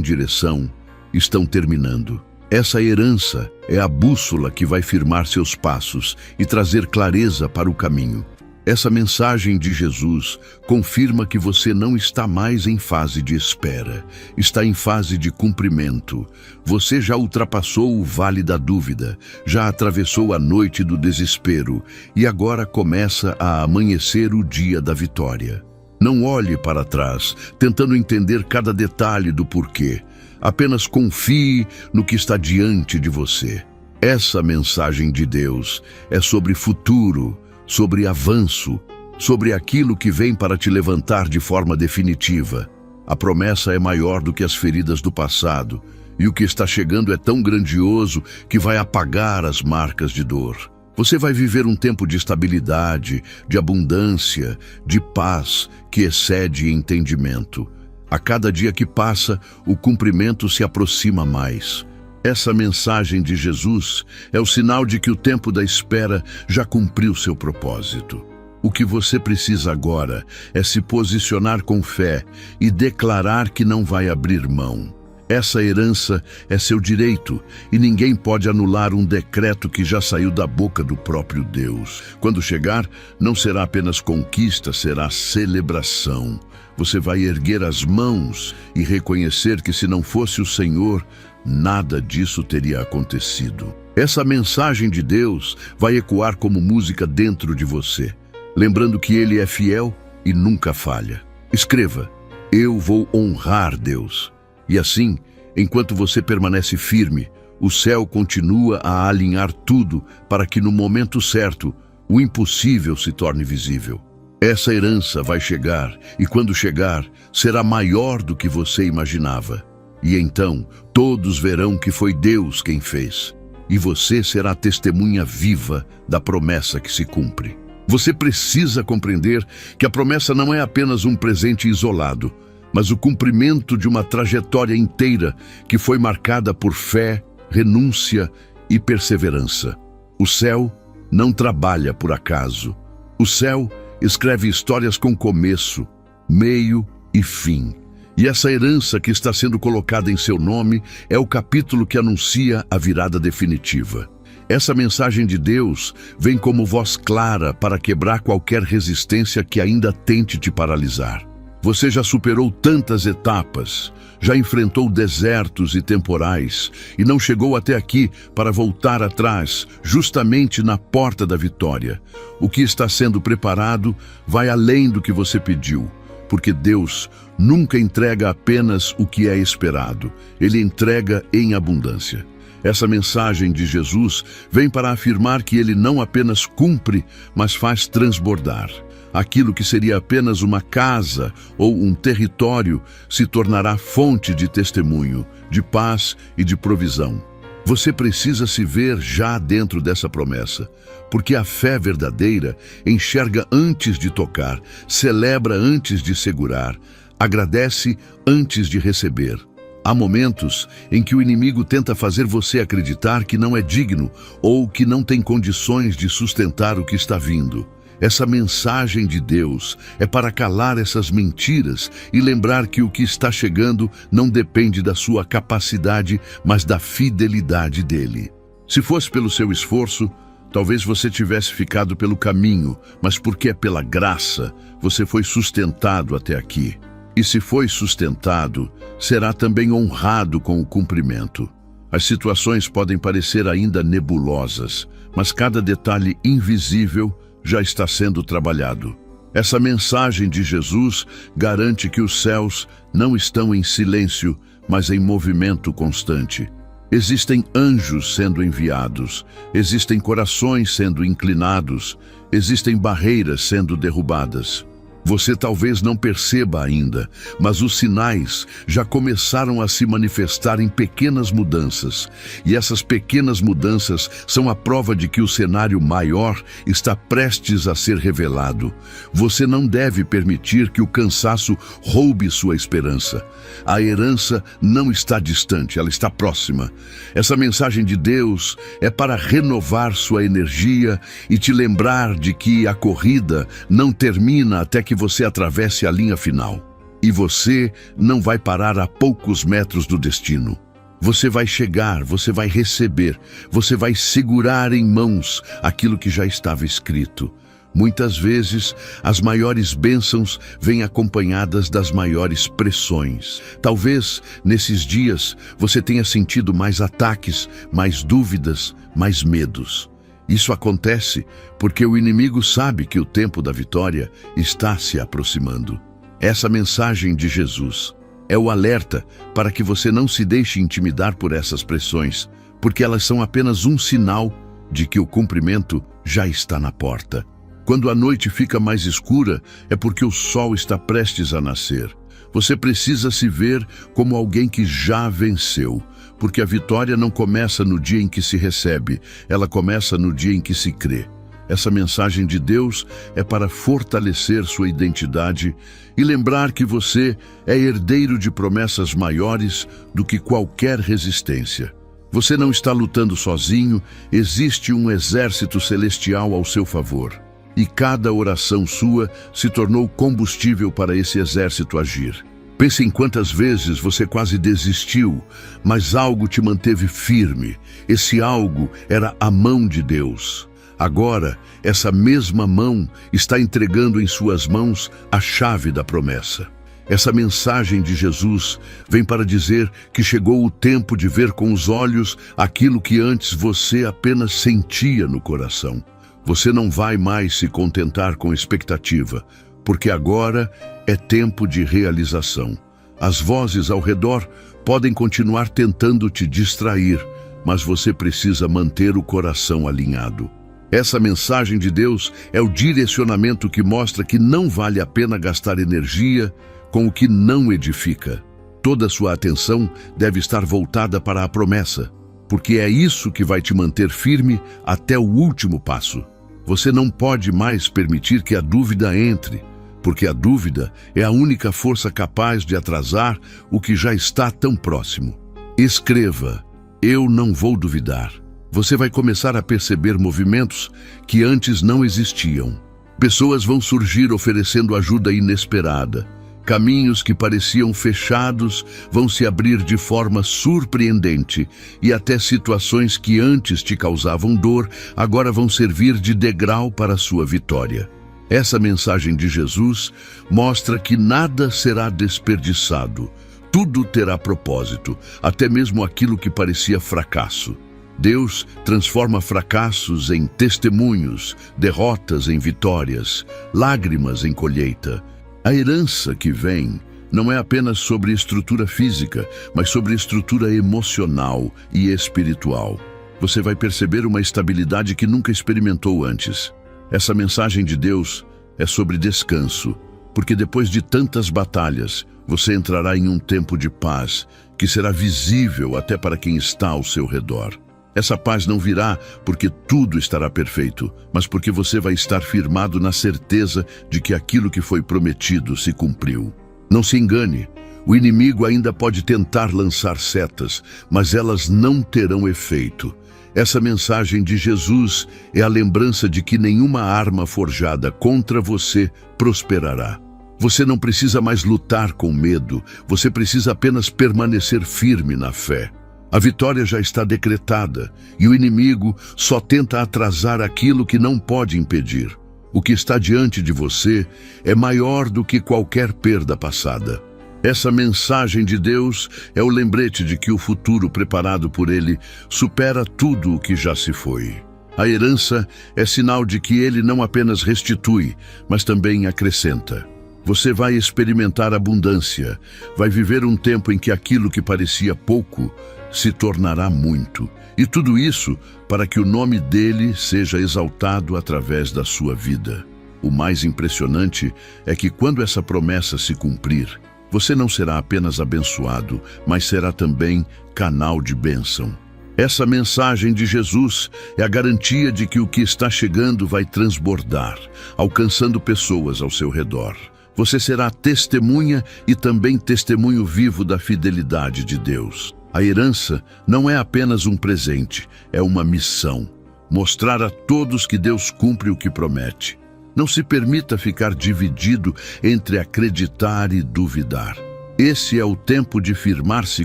direção estão terminando. Essa herança é a bússola que vai firmar seus passos e trazer clareza para o caminho. Essa mensagem de Jesus confirma que você não está mais em fase de espera, está em fase de cumprimento. Você já ultrapassou o vale da dúvida, já atravessou a noite do desespero e agora começa a amanhecer o dia da vitória. Não olhe para trás, tentando entender cada detalhe do porquê. Apenas confie no que está diante de você. Essa mensagem de Deus é sobre futuro, sobre avanço, sobre aquilo que vem para te levantar de forma definitiva. A promessa é maior do que as feridas do passado, e o que está chegando é tão grandioso que vai apagar as marcas de dor. Você vai viver um tempo de estabilidade, de abundância, de paz que excede entendimento. A cada dia que passa, o cumprimento se aproxima mais. Essa mensagem de Jesus é o sinal de que o tempo da espera já cumpriu seu propósito. O que você precisa agora é se posicionar com fé e declarar que não vai abrir mão. Essa herança é seu direito e ninguém pode anular um decreto que já saiu da boca do próprio Deus. Quando chegar, não será apenas conquista, será celebração. Você vai erguer as mãos e reconhecer que se não fosse o Senhor, nada disso teria acontecido. Essa mensagem de Deus vai ecoar como música dentro de você, lembrando que Ele é fiel e nunca falha. Escreva: eu vou honrar Deus. E assim, enquanto você permanece firme, o céu continua a alinhar tudo para que no momento certo, o impossível se torne visível. Essa herança vai chegar e quando chegar, será maior do que você imaginava. E então, todos verão que foi Deus quem fez. E você será testemunha viva da promessa que se cumpre. Você precisa compreender que a promessa não é apenas um presente isolado, mas o cumprimento de uma trajetória inteira que foi marcada por fé, renúncia e perseverança. O céu não trabalha por acaso. O céu escreve histórias com começo, meio e fim. E essa herança que está sendo colocada em seu nome é o capítulo que anuncia a virada definitiva. Essa mensagem de Deus vem como voz clara para quebrar qualquer resistência que ainda tente te paralisar. Você já superou tantas etapas, já enfrentou desertos e temporais e não chegou até aqui para voltar atrás, justamente na porta da vitória. O que está sendo preparado vai além do que você pediu, porque Deus nunca entrega apenas o que é esperado, Ele entrega em abundância. Essa mensagem de Jesus vem para afirmar que Ele não apenas cumpre, mas faz transbordar. Aquilo que seria apenas uma casa ou um território se tornará fonte de testemunho, de paz e de provisão. Você precisa se ver já dentro dessa promessa, porque a fé verdadeira enxerga antes de tocar, celebra antes de segurar, agradece antes de receber. Há momentos em que o inimigo tenta fazer você acreditar que não é digno ou que não tem condições de sustentar o que está vindo. Essa mensagem de Deus é para calar essas mentiras e lembrar que o que está chegando não depende da sua capacidade, mas da fidelidade dele. Se fosse pelo seu esforço, talvez você tivesse ficado pelo caminho, mas porque é pela graça, você foi sustentado até aqui. E se foi sustentado, será também honrado com o cumprimento. As situações podem parecer ainda nebulosas, mas cada detalhe invisível já está sendo trabalhado. Essa mensagem de Jesus garante que os céus não estão em silêncio, mas em movimento constante. Existem anjos sendo enviados, existem corações sendo inclinados, existem barreiras sendo derrubadas. Você talvez não perceba ainda, mas os sinais já começaram a se manifestar em pequenas mudanças. E essas pequenas mudanças são a prova de que o cenário maior está prestes a ser revelado. Você não deve permitir que o cansaço roube sua esperança. A herança não está distante, ela está próxima. Essa mensagem de Deus é para renovar sua energia e te lembrar de que a corrida não termina até que você atravesse a linha final. E você não vai parar a poucos metros do destino. Você vai chegar, você vai receber, você vai segurar em mãos aquilo que já estava escrito. Muitas vezes, as maiores bênçãos vêm acompanhadas das maiores pressões. Talvez, nesses dias, você tenha sentido mais ataques, mais dúvidas, mais medos. Isso acontece porque o inimigo sabe que o tempo da vitória está se aproximando. Essa mensagem de Jesus é o alerta para que você não se deixe intimidar por essas pressões, porque elas são apenas um sinal de que o cumprimento já está na porta. Quando a noite fica mais escura, é porque o sol está prestes a nascer. Você precisa se ver como alguém que já venceu, porque a vitória não começa no dia em que se recebe, ela começa no dia em que se crê. Essa mensagem de Deus é para fortalecer sua identidade e lembrar que você é herdeiro de promessas maiores do que qualquer resistência. Você não está lutando sozinho, existe um exército celestial ao seu favor. E cada oração sua se tornou combustível para esse exército agir. Pense em quantas vezes você quase desistiu, mas algo te manteve firme. Esse algo era a mão de Deus. Agora, essa mesma mão está entregando em suas mãos a chave da promessa. Essa mensagem de Jesus vem para dizer que chegou o tempo de ver com os olhos aquilo que antes você apenas sentia no coração. Você não vai mais se contentar com expectativa, porque agora é tempo de realização. As vozes ao redor podem continuar tentando te distrair, mas você precisa manter o coração alinhado. Essa mensagem de Deus é o direcionamento que mostra que não vale a pena gastar energia com o que não edifica. Toda sua atenção deve estar voltada para a promessa, porque é isso que vai te manter firme até o último passo. Você não pode mais permitir que a dúvida entre, porque a dúvida é a única força capaz de atrasar o que já está tão próximo. Escreva: eu não vou duvidar. Você vai começar a perceber movimentos que antes não existiam. Pessoas vão surgir oferecendo ajuda inesperada. Caminhos que pareciam fechados vão se abrir de forma surpreendente e até situações que antes te causavam dor agora vão servir de degrau para a sua vitória. Essa mensagem de Jesus mostra que nada será desperdiçado. Tudo terá propósito, até mesmo aquilo que parecia fracasso. Deus transforma fracassos em testemunhos, derrotas em vitórias, lágrimas em colheita. A herança que vem não é apenas sobre estrutura física, mas sobre estrutura emocional e espiritual. Você vai perceber uma estabilidade que nunca experimentou antes. Essa mensagem de Deus é sobre descanso, porque depois de tantas batalhas, você entrará em um tempo de paz que será visível até para quem está ao seu redor. Essa paz não virá porque tudo estará perfeito, mas porque você vai estar firmado na certeza de que aquilo que foi prometido se cumpriu. Não se engane, o inimigo ainda pode tentar lançar setas, mas elas não terão efeito. Essa mensagem de Jesus é a lembrança de que nenhuma arma forjada contra você prosperará. Você não precisa mais lutar com medo, você precisa apenas permanecer firme na fé. A vitória já está decretada e o inimigo só tenta atrasar aquilo que não pode impedir. O que está diante de você é maior do que qualquer perda passada. Essa mensagem de Deus é o lembrete de que o futuro preparado por Ele supera tudo o que já se foi. A herança é sinal de que Ele não apenas restitui, mas também acrescenta. Você vai experimentar abundância, vai viver um tempo em que aquilo que parecia pouco se tornará muito. E tudo isso para que o nome dele seja exaltado através da sua vida. O mais impressionante é que quando essa promessa se cumprir, você não será apenas abençoado, mas será também canal de bênção. Essa mensagem de Jesus é a garantia de que o que está chegando vai transbordar, alcançando pessoas ao seu redor. Você será testemunha e também testemunho vivo da fidelidade de Deus. A herança não é apenas um presente, é uma missão. Mostrar a todos que Deus cumpre o que promete. Não se permita ficar dividido entre acreditar e duvidar. Esse é o tempo de firmar-se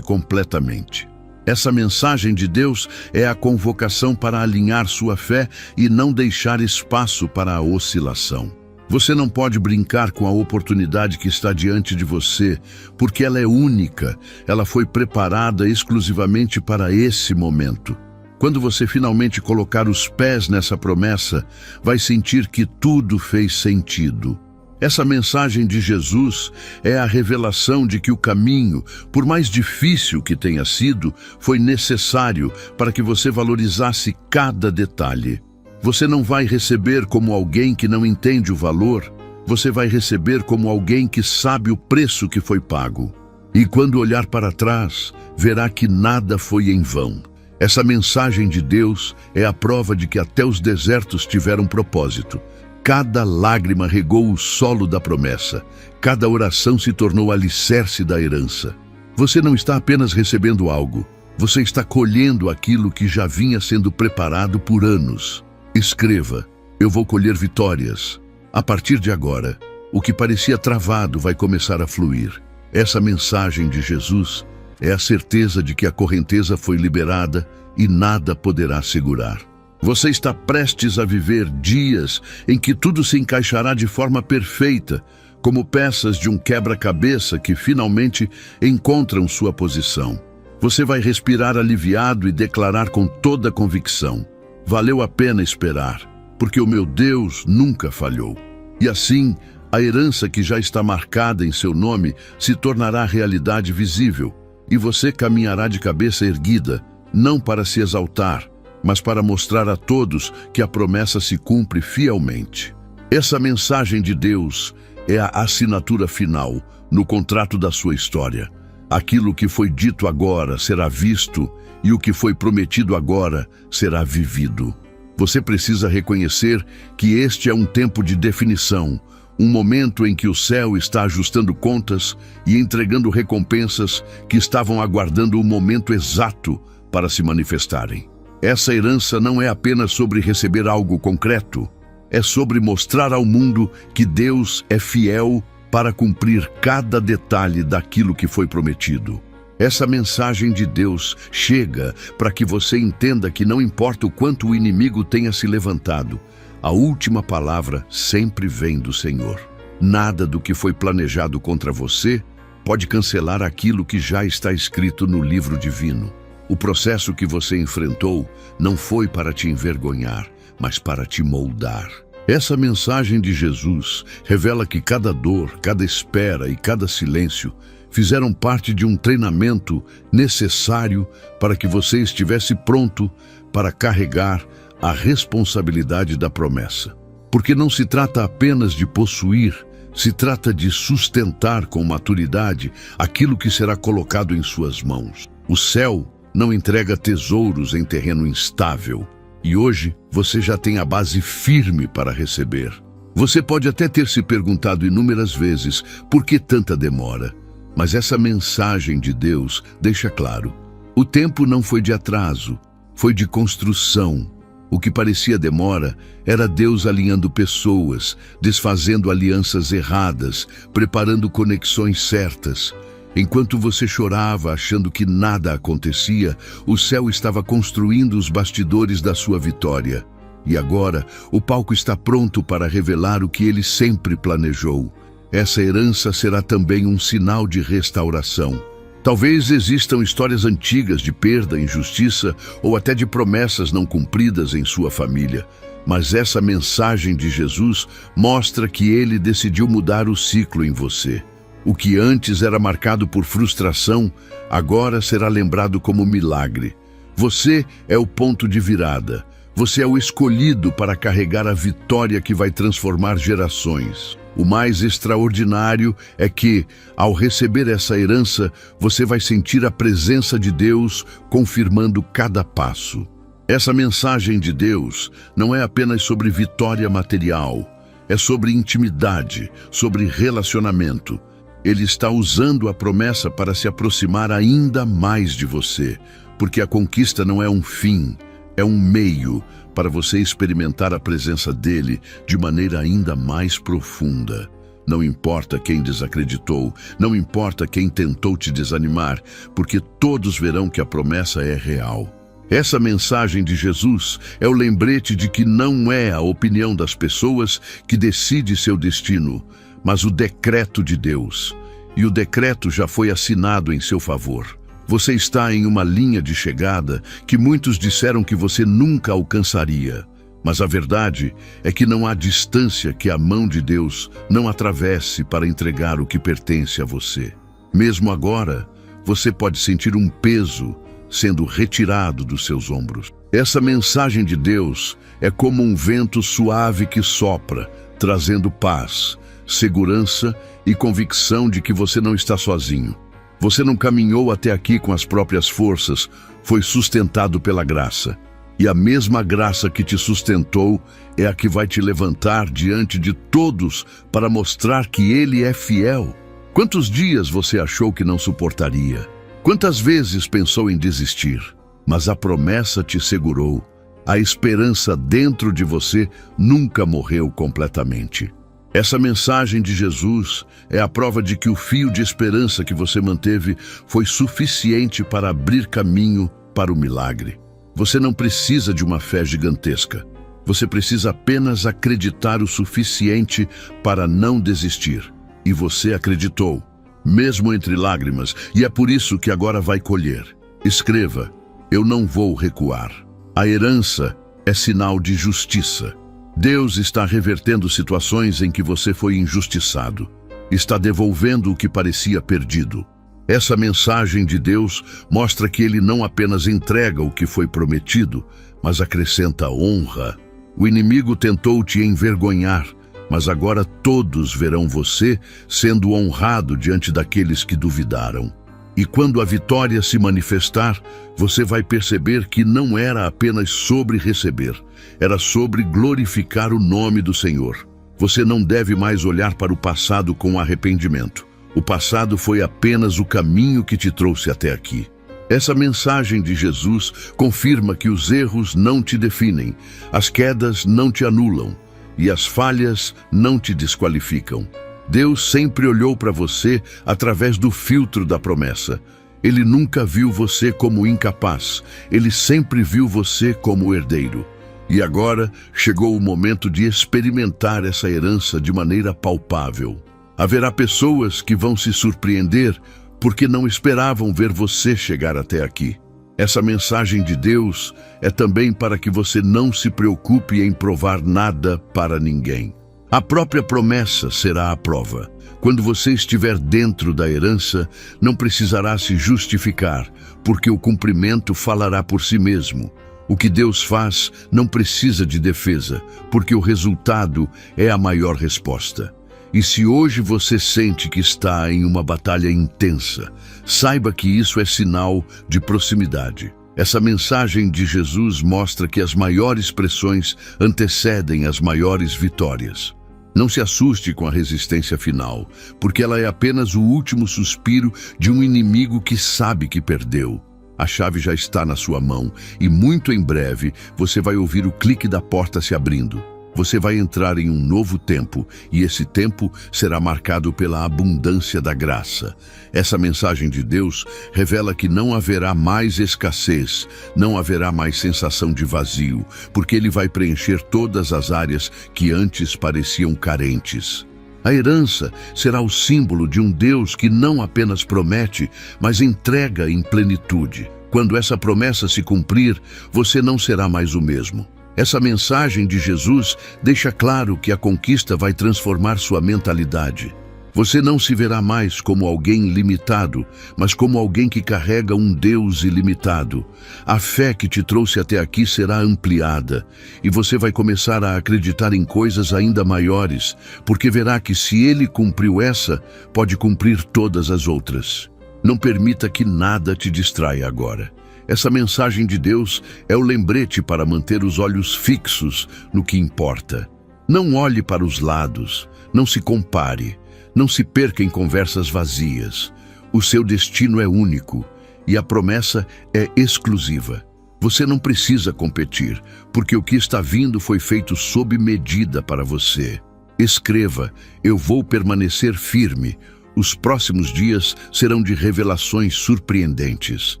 completamente. Essa mensagem de Deus é a convocação para alinhar sua fé e não deixar espaço para a oscilação. Você não pode brincar com a oportunidade que está diante de você, porque ela é única, ela foi preparada exclusivamente para esse momento. Quando você finalmente colocar os pés nessa promessa, vai sentir que tudo fez sentido. Essa mensagem de Jesus é a revelação de que o caminho, por mais difícil que tenha sido, foi necessário para que você valorizasse cada detalhe. Você não vai receber como alguém que não entende o valor, você vai receber como alguém que sabe o preço que foi pago. E quando olhar para trás, verá que nada foi em vão. Essa mensagem de Deus é a prova de que até os desertos tiveram propósito. Cada lágrima regou o solo da promessa. Cada oração se tornou alicerce da herança. Você não está apenas recebendo algo. Você está colhendo aquilo que já vinha sendo preparado por anos. Escreva: eu vou colher vitórias. A partir de agora, o que parecia travado vai começar a fluir. Essa mensagem de Jesus é a certeza de que a correnteza foi liberada e nada poderá segurar. Você está prestes a viver dias em que tudo se encaixará de forma perfeita, como peças de um quebra-cabeça que finalmente encontram sua posição. Você vai respirar aliviado e declarar com toda convicção: valeu a pena esperar, porque o meu Deus nunca falhou. E assim, a herança que já está marcada em seu nome se tornará realidade visível, e você caminhará de cabeça erguida, não para se exaltar, mas para mostrar a todos que a promessa se cumpre fielmente. Essa mensagem de Deus é a assinatura final no contrato da sua história. Aquilo que foi dito agora será visto e o que foi prometido agora será vivido. Você precisa reconhecer que este é um tempo de definição, um momento em que o céu está ajustando contas e entregando recompensas que estavam aguardando o momento exato para se manifestarem. Essa herança não é apenas sobre receber algo concreto, é sobre mostrar ao mundo que Deus é fiel para cumprir cada detalhe daquilo que foi prometido. Essa mensagem de Deus chega para que você entenda que não importa o quanto o inimigo tenha se levantado, a última palavra sempre vem do Senhor. Nada do que foi planejado contra você pode cancelar aquilo que já está escrito no livro divino. O processo que você enfrentou não foi para te envergonhar, mas para te moldar. Essa mensagem de Jesus revela que cada dor, cada espera e cada silêncio fizeram parte de um treinamento necessário para que você estivesse pronto para carregar a responsabilidade da promessa. Porque não se trata apenas de possuir, se trata de sustentar com maturidade aquilo que será colocado em suas mãos. O céu não entrega tesouros em terreno instável, e hoje você já tem a base firme para receber. Você pode até ter se perguntado inúmeras vezes por que tanta demora, mas essa mensagem de Deus deixa claro: o tempo não foi de atraso, foi de construção. O que parecia demora era Deus alinhando pessoas, desfazendo alianças erradas, preparando conexões certas. Enquanto você chorava achando que nada acontecia, o céu estava construindo os bastidores da sua vitória. E agora, o palco está pronto para revelar o que ele sempre planejou. Essa herança será também um sinal de restauração. Talvez existam histórias antigas de perda, injustiça ou até de promessas não cumpridas em sua família. Mas essa mensagem de Jesus mostra que ele decidiu mudar o ciclo em você. O que antes era marcado por frustração, agora será lembrado como milagre. Você é o ponto de virada. Você é o escolhido para carregar a vitória que vai transformar gerações. O mais extraordinário é que, ao receber essa herança, você vai sentir a presença de Deus confirmando cada passo. Essa mensagem de Deus não é apenas sobre vitória material, é sobre intimidade, sobre relacionamento. Ele está usando a promessa para se aproximar ainda mais de você, porque a conquista não é um fim, é um meio para você experimentar a presença dele de maneira ainda mais profunda. Não importa quem desacreditou, não importa quem tentou te desanimar, porque todos verão que a promessa é real. Essa mensagem de Jesus é o lembrete de que não é a opinião das pessoas que decide seu destino, mas o decreto de Deus. E o decreto já foi assinado em seu favor. Você está em uma linha de chegada que muitos disseram que você nunca alcançaria. Mas a verdade é que não há distância que a mão de Deus não atravesse para entregar o que pertence a você. Mesmo agora, você pode sentir um peso sendo retirado dos seus ombros. Essa mensagem de Deus é como um vento suave que sopra, trazendo paz, segurança e convicção de que você não está sozinho. Você não caminhou até aqui com as próprias forças, foi sustentado pela graça. E a mesma graça que te sustentou é a que vai te levantar diante de todos para mostrar que Ele é fiel. Quantos dias você achou que não suportaria? Quantas vezes pensou em desistir? Mas a promessa te segurou. A esperança dentro de você nunca morreu completamente. Essa mensagem de Jesus é a prova de que o fio de esperança que você manteve foi suficiente para abrir caminho para o milagre. Você não precisa de uma fé gigantesca. Você precisa apenas acreditar o suficiente para não desistir. E você acreditou, mesmo entre lágrimas, e é por isso que agora vai colher. Escreva: eu não vou recuar. A herança é sinal de justiça. Deus está revertendo situações em que você foi injustiçado. Está devolvendo o que parecia perdido. Essa mensagem de Deus mostra que Ele não apenas entrega o que foi prometido, mas acrescenta honra. O inimigo tentou te envergonhar, mas agora todos verão você sendo honrado diante daqueles que duvidaram. E quando a vitória se manifestar, você vai perceber que não era apenas sobre receber, era sobre glorificar o nome do Senhor. Você não deve mais olhar para o passado com arrependimento. O passado foi apenas o caminho que te trouxe até aqui. Essa mensagem de Jesus confirma que os erros não te definem, as quedas não te anulam e as falhas não te desqualificam. Deus sempre olhou para você através do filtro da promessa. Ele nunca viu você como incapaz, ele sempre viu você como herdeiro. E agora chegou o momento de experimentar essa herança de maneira palpável. Haverá pessoas que vão se surpreender porque não esperavam ver você chegar até aqui. Essa mensagem de Deus é também para que você não se preocupe em provar nada para ninguém. A própria promessa será a prova. Quando você estiver dentro da herança, não precisará se justificar, porque o cumprimento falará por si mesmo. O que Deus faz não precisa de defesa, porque o resultado é a maior resposta. E se hoje você sente que está em uma batalha intensa, saiba que isso é sinal de proximidade. Essa mensagem de Jesus mostra que as maiores pressões antecedem as maiores vitórias. Não se assuste com a resistência final, porque ela é apenas o último suspiro de um inimigo que sabe que perdeu. A chave já está na sua mão e muito em breve você vai ouvir o clique da porta se abrindo. Você vai entrar em um novo tempo e esse tempo será marcado pela abundância da graça. Essa mensagem de Deus revela que não haverá mais escassez, não haverá mais sensação de vazio, porque Ele vai preencher todas as áreas que antes pareciam carentes. A herança será o símbolo de um Deus que não apenas promete, mas entrega em plenitude. Quando essa promessa se cumprir, você não será mais o mesmo. Essa mensagem de Jesus deixa claro que a conquista vai transformar sua mentalidade. Você não se verá mais como alguém limitado, mas como alguém que carrega um Deus ilimitado. A fé que te trouxe até aqui será ampliada, e você vai começar a acreditar em coisas ainda maiores, porque verá que se Ele cumpriu essa, pode cumprir todas as outras. Não permita que nada te distraia agora. Essa mensagem de Deus é o lembrete para manter os olhos fixos no que importa. Não olhe para os lados, não se compare. Não se perca em conversas vazias. O seu destino é único e a promessa é exclusiva. Você não precisa competir, porque o que está vindo foi feito sob medida para você. Escreva: eu vou permanecer firme. Os próximos dias serão de revelações surpreendentes.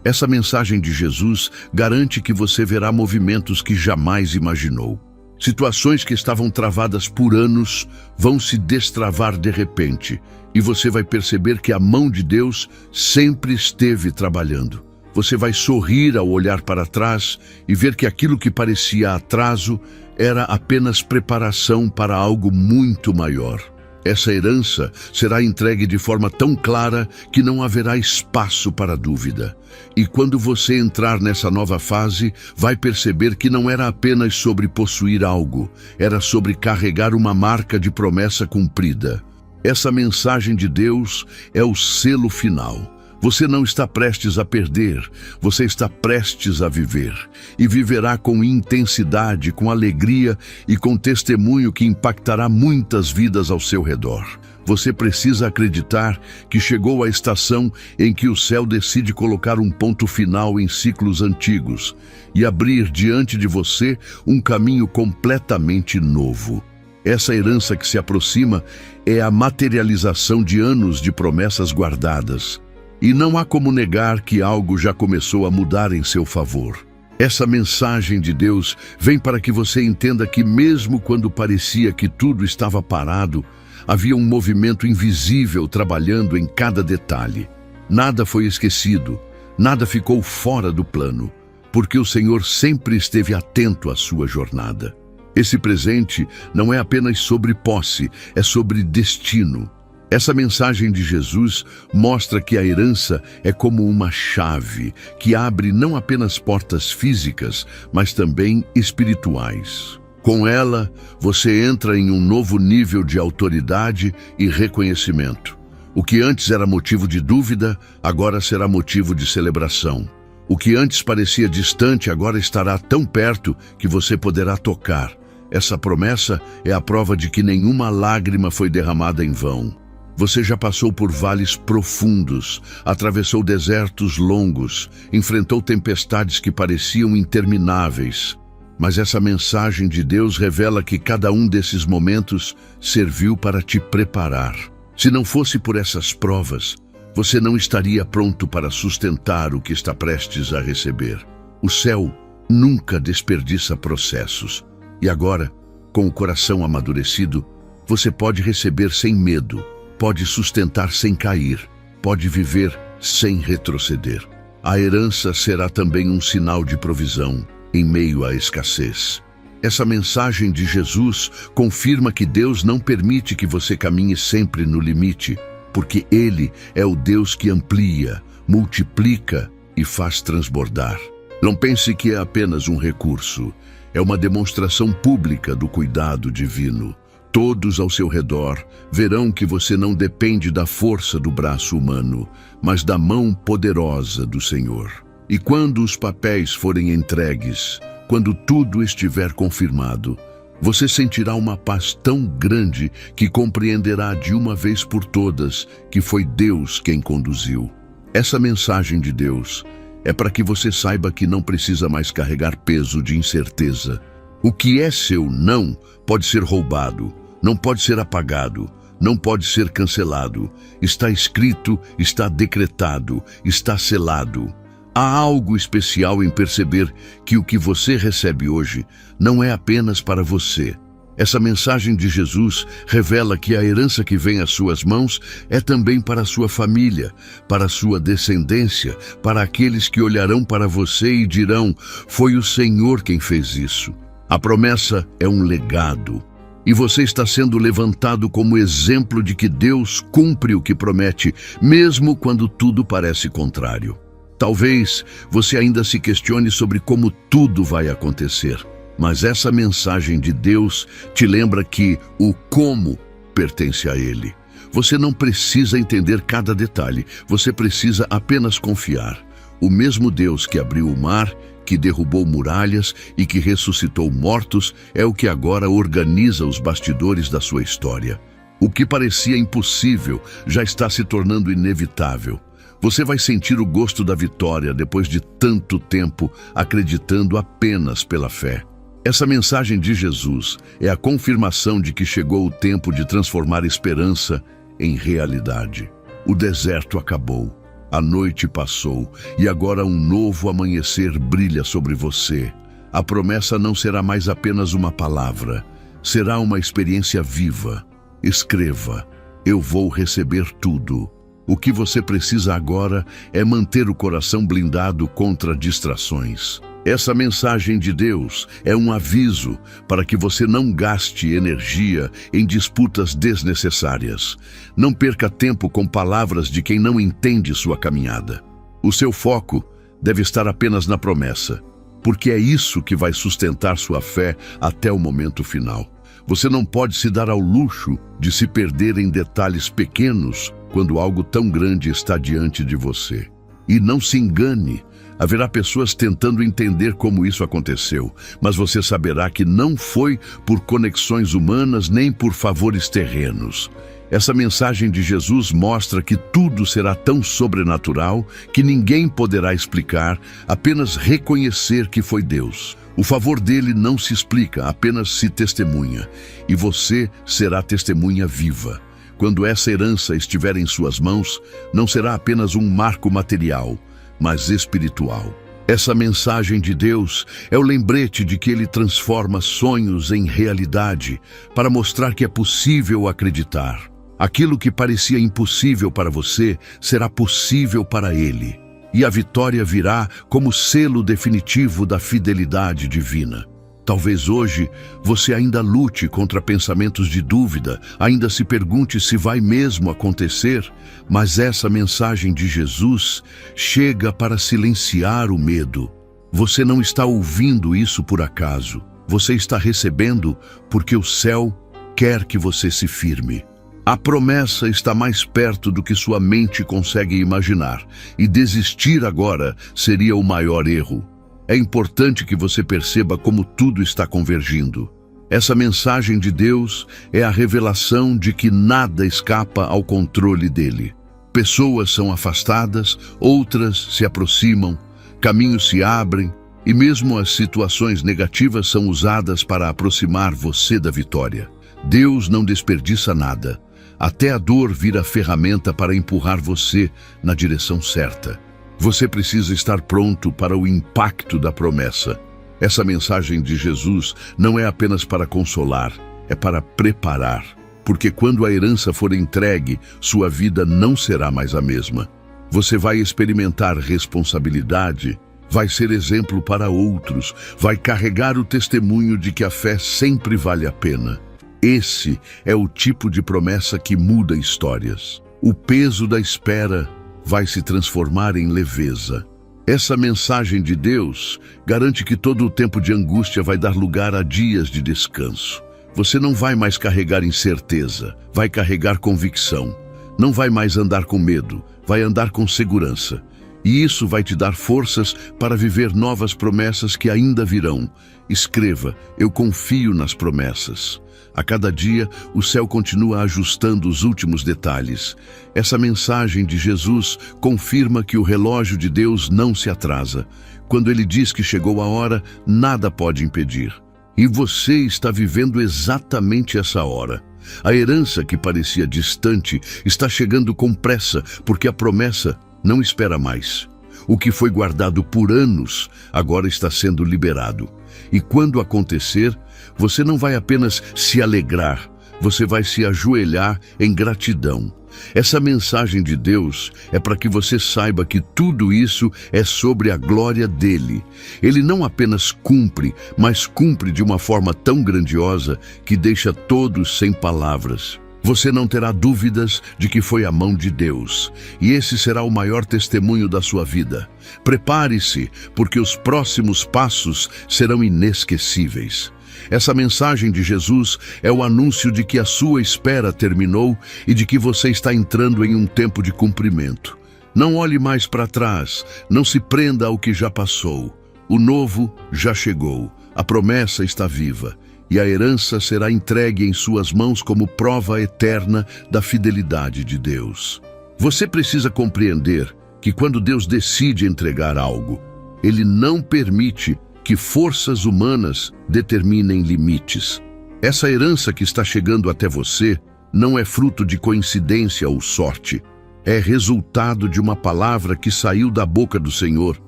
Essa mensagem de Jesus garante que você verá movimentos que jamais imaginou. Situações que estavam travadas por anos vão se destravar de repente, e você vai perceber que a mão de Deus sempre esteve trabalhando. Você vai sorrir ao olhar para trás e ver que aquilo que parecia atraso era apenas preparação para algo muito maior. Essa herança será entregue de forma tão clara que não haverá espaço para dúvida. E quando você entrar nessa nova fase, vai perceber que não era apenas sobre possuir algo, era sobre carregar uma marca de promessa cumprida. Essa mensagem de Deus é o selo final. Você não está prestes a perder, você está prestes a viver. E viverá com intensidade, com alegria e com testemunho que impactará muitas vidas ao seu redor. Você precisa acreditar que chegou a estação em que o céu decide colocar um ponto final em ciclos antigos e abrir diante de você um caminho completamente novo. Essa herança que se aproxima é a materialização de anos de promessas guardadas. E não há como negar que algo já começou a mudar em seu favor. Essa mensagem de Deus vem para que você entenda que mesmo quando parecia que tudo estava parado, havia um movimento invisível trabalhando em cada detalhe. Nada foi esquecido, nada ficou fora do plano, porque o Senhor sempre esteve atento à sua jornada. Esse presente não é apenas sobre posse, é sobre destino. Essa mensagem de Jesus mostra que a herança é como uma chave que abre não apenas portas físicas, mas também espirituais. Com ela, você entra em um novo nível de autoridade e reconhecimento. O que antes era motivo de dúvida, agora será motivo de celebração. O que antes parecia distante, agora estará tão perto que você poderá tocar. Essa promessa é a prova de que nenhuma lágrima foi derramada em vão. Você já passou por vales profundos, atravessou desertos longos, enfrentou tempestades que pareciam intermináveis. Mas essa mensagem de Deus revela que cada um desses momentos serviu para te preparar. Se não fosse por essas provas, você não estaria pronto para sustentar o que está prestes a receber. O céu nunca desperdiça processos. E agora, com o coração amadurecido, você pode receber sem medo. Pode sustentar sem cair, pode viver sem retroceder. A herança será também um sinal de provisão em meio à escassez. Essa mensagem de Jesus confirma que Deus não permite que você caminhe sempre no limite, porque Ele é o Deus que amplia, multiplica e faz transbordar. Não pense que é apenas um recurso, é uma demonstração pública do cuidado divino. Todos ao seu redor verão que você não depende da força do braço humano, mas da mão poderosa do Senhor. E quando os papéis forem entregues, quando tudo estiver confirmado, você sentirá uma paz tão grande que compreenderá de uma vez por todas que foi Deus quem conduziu. Essa mensagem de Deus é para que você saiba que não precisa mais carregar peso de incerteza. O que é seu não pode ser roubado. Não pode ser apagado, não pode ser cancelado. Está escrito, está decretado, está selado. Há algo especial em perceber que o que você recebe hoje não é apenas para você. Essa mensagem de Jesus revela que a herança que vem às suas mãos é também para a sua família, para a sua descendência, para aqueles que olharão para você e dirão: foi o Senhor quem fez isso. A promessa é um legado. E você está sendo levantado como exemplo de que Deus cumpre o que promete, mesmo quando tudo parece contrário. Talvez você ainda se questione sobre como tudo vai acontecer, mas essa mensagem de Deus te lembra que o como pertence a Ele. Você não precisa entender cada detalhe, você precisa apenas confiar. O mesmo Deus que abriu o mar, que derrubou muralhas e que ressuscitou mortos, é o que agora organiza os bastidores da sua história. O que parecia impossível já está se tornando inevitável. Você vai sentir o gosto da vitória depois de tanto tempo acreditando apenas pela fé. Essa mensagem de Jesus é a confirmação de que chegou o tempo de transformar esperança em realidade. O deserto acabou, a noite passou e agora um novo amanhecer brilha sobre você. A promessa não será mais apenas uma palavra, será uma experiência viva. Escreva: eu vou receber tudo. O que você precisa agora é manter o coração blindado contra distrações. Essa mensagem de Deus é um aviso para que você não gaste energia em disputas desnecessárias. Não perca tempo com palavras de quem não entende sua caminhada. O seu foco deve estar apenas na promessa, porque é isso que vai sustentar sua fé até o momento final. Você não pode se dar ao luxo de se perder em detalhes pequenos quando algo tão grande está diante de você. E não se engane, haverá pessoas tentando entender como isso aconteceu, mas você saberá que não foi por conexões humanas nem por favores terrenos. Essa mensagem de Jesus mostra que tudo será tão sobrenatural que ninguém poderá explicar, apenas reconhecer que foi Deus. O favor dele não se explica, apenas se testemunha. E você será testemunha viva. Quando essa herança estiver em suas mãos, não será apenas um marco material, mas espiritual. Essa mensagem de Deus é o lembrete de que Ele transforma sonhos em realidade para mostrar que é possível acreditar. Aquilo que parecia impossível para você será possível para Ele. E a vitória virá como selo definitivo da fidelidade divina. Talvez hoje você ainda lute contra pensamentos de dúvida, ainda se pergunte se vai mesmo acontecer, mas essa mensagem de Jesus chega para silenciar o medo. Você não está ouvindo isso por acaso. Você está recebendo porque o céu quer que você se firme. A promessa está mais perto do que sua mente consegue imaginar, e desistir agora seria o maior erro. É importante que você perceba como tudo está convergindo. Essa mensagem de Deus é a revelação de que nada escapa ao controle dele. Pessoas são afastadas, outras se aproximam, caminhos se abrem, e mesmo as situações negativas são usadas para aproximar você da vitória. Deus não desperdiça nada. Até a dor vira ferramenta para empurrar você na direção certa. Você precisa estar pronto para o impacto da promessa. Essa mensagem de Jesus não é apenas para consolar, é para preparar. Porque quando a herança for entregue, sua vida não será mais a mesma. Você vai experimentar responsabilidade, vai ser exemplo para outros, vai carregar o testemunho de que a fé sempre vale a pena. Esse é o tipo de promessa que muda histórias. O peso da espera vai se transformar em leveza. Essa mensagem de Deus garante que todo o tempo de angústia vai dar lugar a dias de descanso. Você não vai mais carregar incerteza, vai carregar convicção. Não vai mais andar com medo, vai andar com segurança. E isso vai te dar forças para viver novas promessas que ainda virão. Escreva: eu confio nas promessas. A cada dia, o céu continua ajustando os últimos detalhes. Essa mensagem de Jesus confirma que o relógio de Deus não se atrasa. Quando Ele diz que chegou a hora, nada pode impedir. E você está vivendo exatamente essa hora. A herança que parecia distante está chegando com pressa, porque a promessa não espera mais. O que foi guardado por anos agora está sendo liberado. E quando acontecer, você não vai apenas se alegrar, você vai se ajoelhar em gratidão. Essa mensagem de Deus é para que você saiba que tudo isso é sobre a glória dele. Ele não apenas cumpre, mas cumpre de uma forma tão grandiosa que deixa todos sem palavras. Você não terá dúvidas de que foi a mão de Deus, e esse será o maior testemunho da sua vida. Prepare-se, porque os próximos passos serão inesquecíveis. Essa mensagem de Jesus é o anúncio de que a sua espera terminou e de que você está entrando em um tempo de cumprimento. Não olhe mais para trás, não se prenda ao que já passou. O novo já chegou, a promessa está viva. E a herança será entregue em suas mãos como prova eterna da fidelidade de Deus. Você precisa compreender que quando Deus decide entregar algo, Ele não permite que forças humanas determinem limites. Essa herança que está chegando até você não é fruto de coincidência ou sorte. É resultado de uma palavra que saiu da boca do Senhor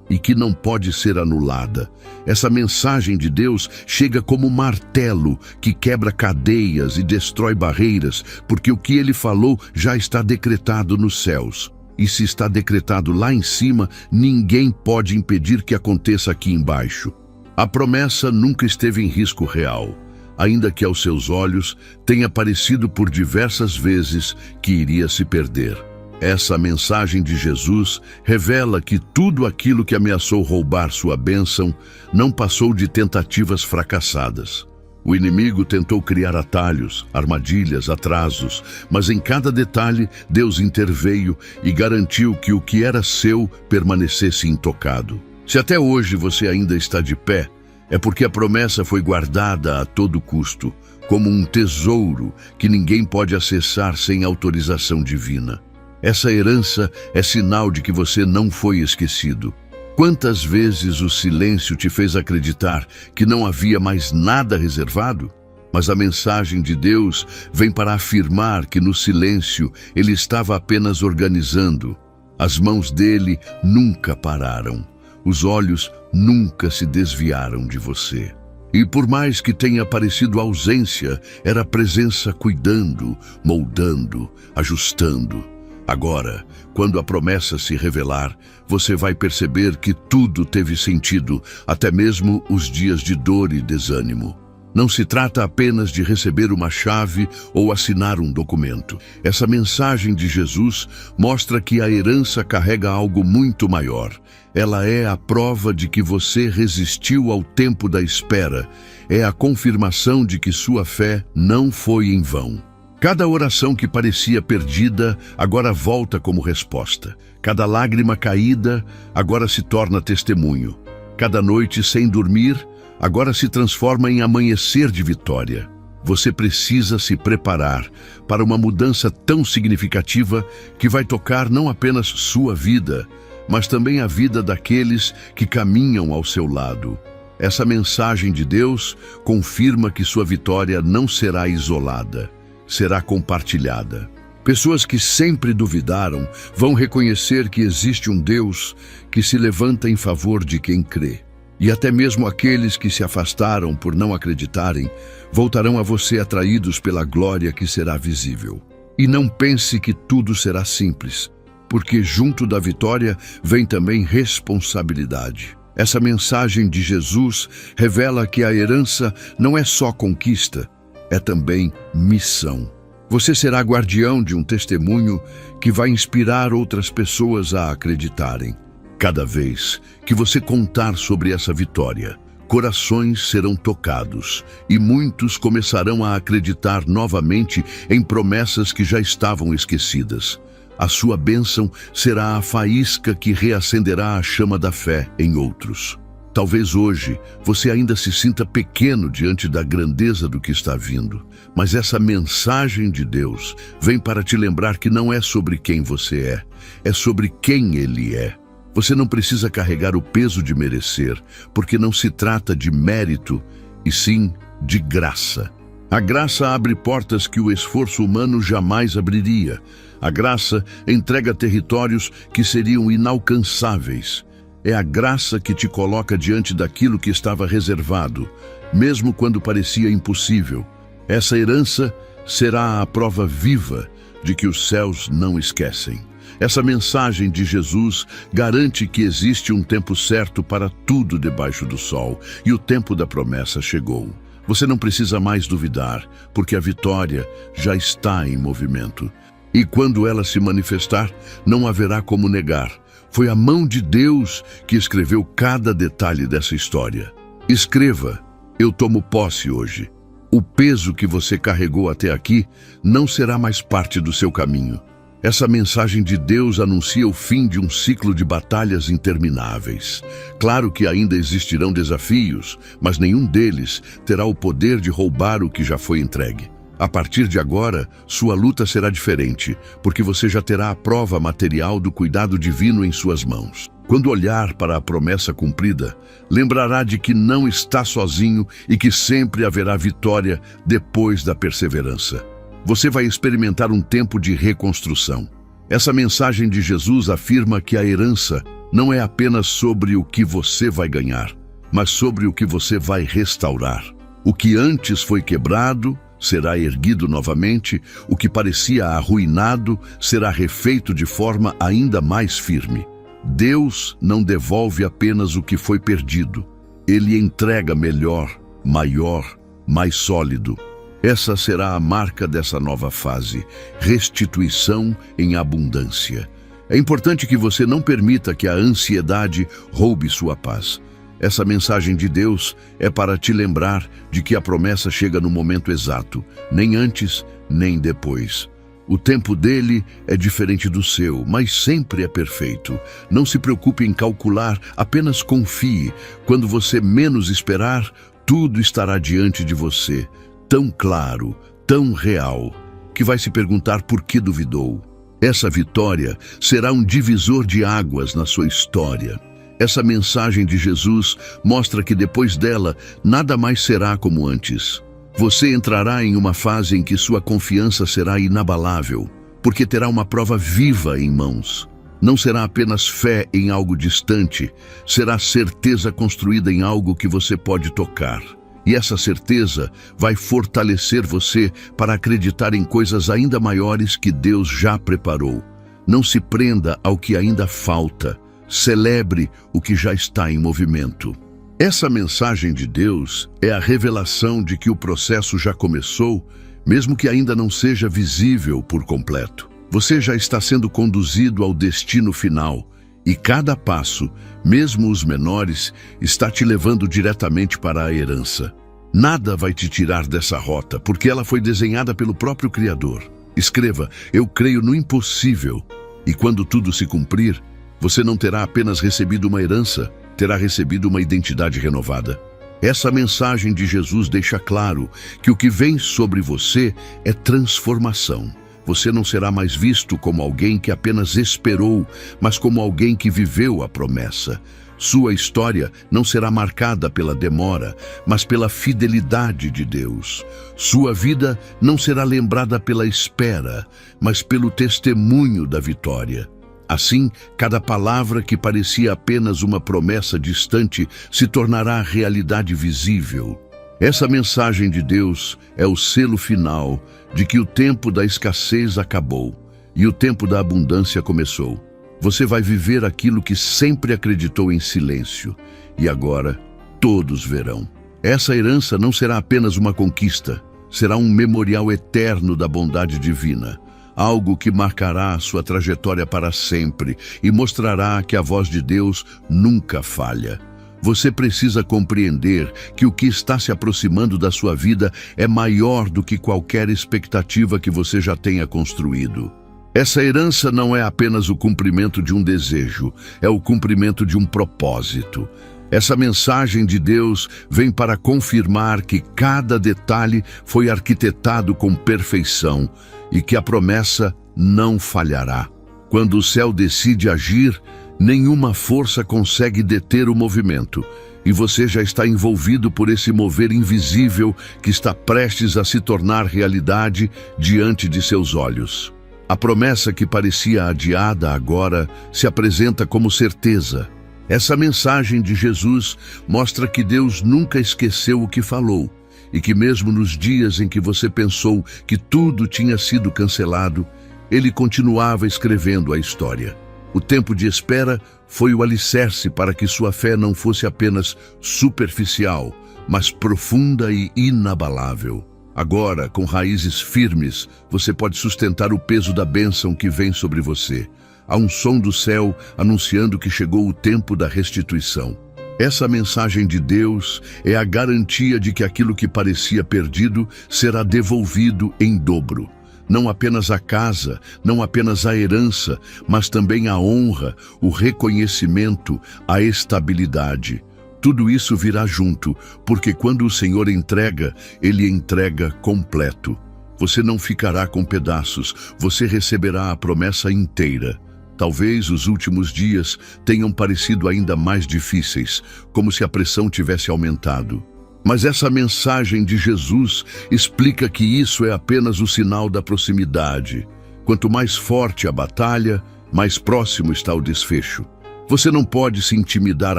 e que não pode ser anulada. Essa mensagem de Deus chega como um martelo que quebra cadeias e destrói barreiras, porque o que Ele falou já está decretado nos céus. E se está decretado lá em cima, ninguém pode impedir que aconteça aqui embaixo. A promessa nunca esteve em risco real, ainda que aos seus olhos tenha parecido por diversas vezes que iria se perder. Essa mensagem de Jesus revela que tudo aquilo que ameaçou roubar sua bênção não passou de tentativas fracassadas. O inimigo tentou criar atalhos, armadilhas, atrasos, mas em cada detalhe Deus interveio e garantiu que o que era seu permanecesse intocado. Se até hoje você ainda está de pé, é porque a promessa foi guardada a todo custo, como um tesouro que ninguém pode acessar sem autorização divina. Essa herança é sinal de que você não foi esquecido. Quantas vezes o silêncio te fez acreditar que não havia mais nada reservado? Mas a mensagem de Deus vem para afirmar que no silêncio Ele estava apenas organizando. As mãos dele nunca pararam. Os olhos nunca se desviaram de você. E por mais que tenha parecido ausência, era a presença cuidando, moldando, ajustando. Agora, quando a promessa se revelar, você vai perceber que tudo teve sentido, até mesmo os dias de dor e desânimo. Não se trata apenas de receber uma chave ou assinar um documento. Essa mensagem de Jesus mostra que a herança carrega algo muito maior. Ela é a prova de que você resistiu ao tempo da espera. É a confirmação de que sua fé não foi em vão. Cada oração que parecia perdida agora volta como resposta. Cada lágrima caída agora se torna testemunho. Cada noite sem dormir agora se transforma em amanhecer de vitória. Você precisa se preparar para uma mudança tão significativa que vai tocar não apenas sua vida, mas também a vida daqueles que caminham ao seu lado. Essa mensagem de Deus confirma que sua vitória não será isolada. Será compartilhada. Pessoas que sempre duvidaram vão reconhecer que existe um Deus que se levanta em favor de quem crê. E até mesmo aqueles que se afastaram por não acreditarem voltarão a você atraídos pela glória que será visível. E não pense que tudo será simples, porque junto da vitória vem também responsabilidade. Essa mensagem de Jesus revela que a herança não é só conquista, é também missão. Você será guardião de um testemunho que vai inspirar outras pessoas a acreditarem. Cada vez que você contar sobre essa vitória, corações serão tocados e muitos começarão a acreditar novamente em promessas que já estavam esquecidas. A sua bênção será a faísca que reacenderá a chama da fé em outros. Talvez hoje você ainda se sinta pequeno diante da grandeza do que está vindo, mas essa mensagem de Deus vem para te lembrar que não é sobre quem você é sobre quem Ele é. Você não precisa carregar o peso de merecer, porque não se trata de mérito, e sim de graça. A graça abre portas que o esforço humano jamais abriria. A graça entrega territórios que seriam inalcançáveis. É a graça que te coloca diante daquilo que estava reservado, mesmo quando parecia impossível. Essa herança será a prova viva de que os céus não esquecem. Essa mensagem de Jesus garante que existe um tempo certo para tudo debaixo do sol, e o tempo da promessa chegou. Você não precisa mais duvidar, porque a vitória já está em movimento. E quando ela se manifestar, não haverá como negar. Foi a mão de Deus que escreveu cada detalhe dessa história. Escreva: eu tomo posse hoje. O peso que você carregou até aqui não será mais parte do seu caminho. Essa mensagem de Deus anuncia o fim de um ciclo de batalhas intermináveis. Claro que ainda existirão desafios, mas nenhum deles terá o poder de roubar o que já foi entregue. A partir de agora, sua luta será diferente, porque você já terá a prova material do cuidado divino em suas mãos. Quando olhar para a promessa cumprida, lembrará de que não está sozinho e que sempre haverá vitória depois da perseverança. Você vai experimentar um tempo de reconstrução. Essa mensagem de Jesus afirma que a herança não é apenas sobre o que você vai ganhar, mas sobre o que você vai restaurar. O que antes foi quebrado será erguido novamente, o que parecia arruinado será refeito de forma ainda mais firme. Deus não devolve apenas o que foi perdido. Ele entrega melhor, maior, mais sólido. Essa será a marca dessa nova fase: restituição em abundância. É importante que você não permita que a ansiedade roube sua paz. Essa mensagem de Deus é para te lembrar de que a promessa chega no momento exato, nem antes, nem depois. O tempo dele é diferente do seu, mas sempre é perfeito. Não se preocupe em calcular, apenas confie. Quando você menos esperar, tudo estará diante de você. Tão claro, tão real, que vai se perguntar por que duvidou. Essa vitória será um divisor de águas na sua história. Essa mensagem de Jesus mostra que depois dela, nada mais será como antes. Você entrará em uma fase em que sua confiança será inabalável, porque terá uma prova viva em mãos. Não será apenas fé em algo distante, será certeza construída em algo que você pode tocar. E essa certeza vai fortalecer você para acreditar em coisas ainda maiores que Deus já preparou. Não se prenda ao que ainda falta. Celebre o que já está em movimento. Essa mensagem de Deus é a revelação de que o processo já começou, mesmo que ainda não seja visível por completo. Você já está sendo conduzido ao destino final. E cada passo, mesmo os menores, está te levando diretamente para a herança. Nada vai te tirar dessa rota, porque ela foi desenhada pelo próprio Criador. Escreva: eu creio no impossível. E quando tudo se cumprir, você não terá apenas recebido uma herança, terá recebido uma identidade renovada. Essa mensagem de Jesus deixa claro que o que vem sobre você é transformação. Você não será mais visto como alguém que apenas esperou, mas como alguém que viveu a promessa. Sua história não será marcada pela demora, mas pela fidelidade de Deus. Sua vida não será lembrada pela espera, mas pelo testemunho da vitória. Assim, cada palavra que parecia apenas uma promessa distante se tornará realidade visível. Essa mensagem de Deus é o selo final de que o tempo da escassez acabou e o tempo da abundância começou. Você vai viver aquilo que sempre acreditou em silêncio, e agora todos verão. Essa herança não será apenas uma conquista, será um memorial eterno da bondade divina, algo que marcará sua trajetória para sempre e mostrará que a voz de Deus nunca falha. Você precisa compreender que o que está se aproximando da sua vida é maior do que qualquer expectativa que você já tenha construído. Essa herança não é apenas o cumprimento de um desejo, é o cumprimento de um propósito. Essa mensagem de Deus vem para confirmar que cada detalhe foi arquitetado com perfeição e que a promessa não falhará. Quando o céu decide agir, nenhuma força consegue deter o movimento, e você já está envolvido por esse mover invisível que está prestes a se tornar realidade diante de seus olhos. A promessa que parecia adiada agora se apresenta como certeza. Essa mensagem de Jesus mostra que Deus nunca esqueceu o que falou, e que mesmo nos dias em que você pensou que tudo tinha sido cancelado, ele continuava escrevendo a história. O tempo de espera foi o alicerce para que sua fé não fosse apenas superficial, mas profunda e inabalável. Agora, com raízes firmes, você pode sustentar o peso da bênção que vem sobre você. Há um som do céu anunciando que chegou o tempo da restituição. Essa mensagem de Deus é a garantia de que aquilo que parecia perdido será devolvido em dobro. Não apenas a casa, não apenas a herança, mas também a honra, o reconhecimento, a estabilidade. Tudo isso virá junto, porque quando o Senhor entrega, Ele entrega completo. Você não ficará com pedaços, você receberá a promessa inteira. Talvez os últimos dias tenham parecido ainda mais difíceis, como se a pressão tivesse aumentado. Mas essa mensagem de Jesus explica que isso é apenas o sinal da proximidade. Quanto mais forte a batalha, mais próximo está o desfecho. Você não pode se intimidar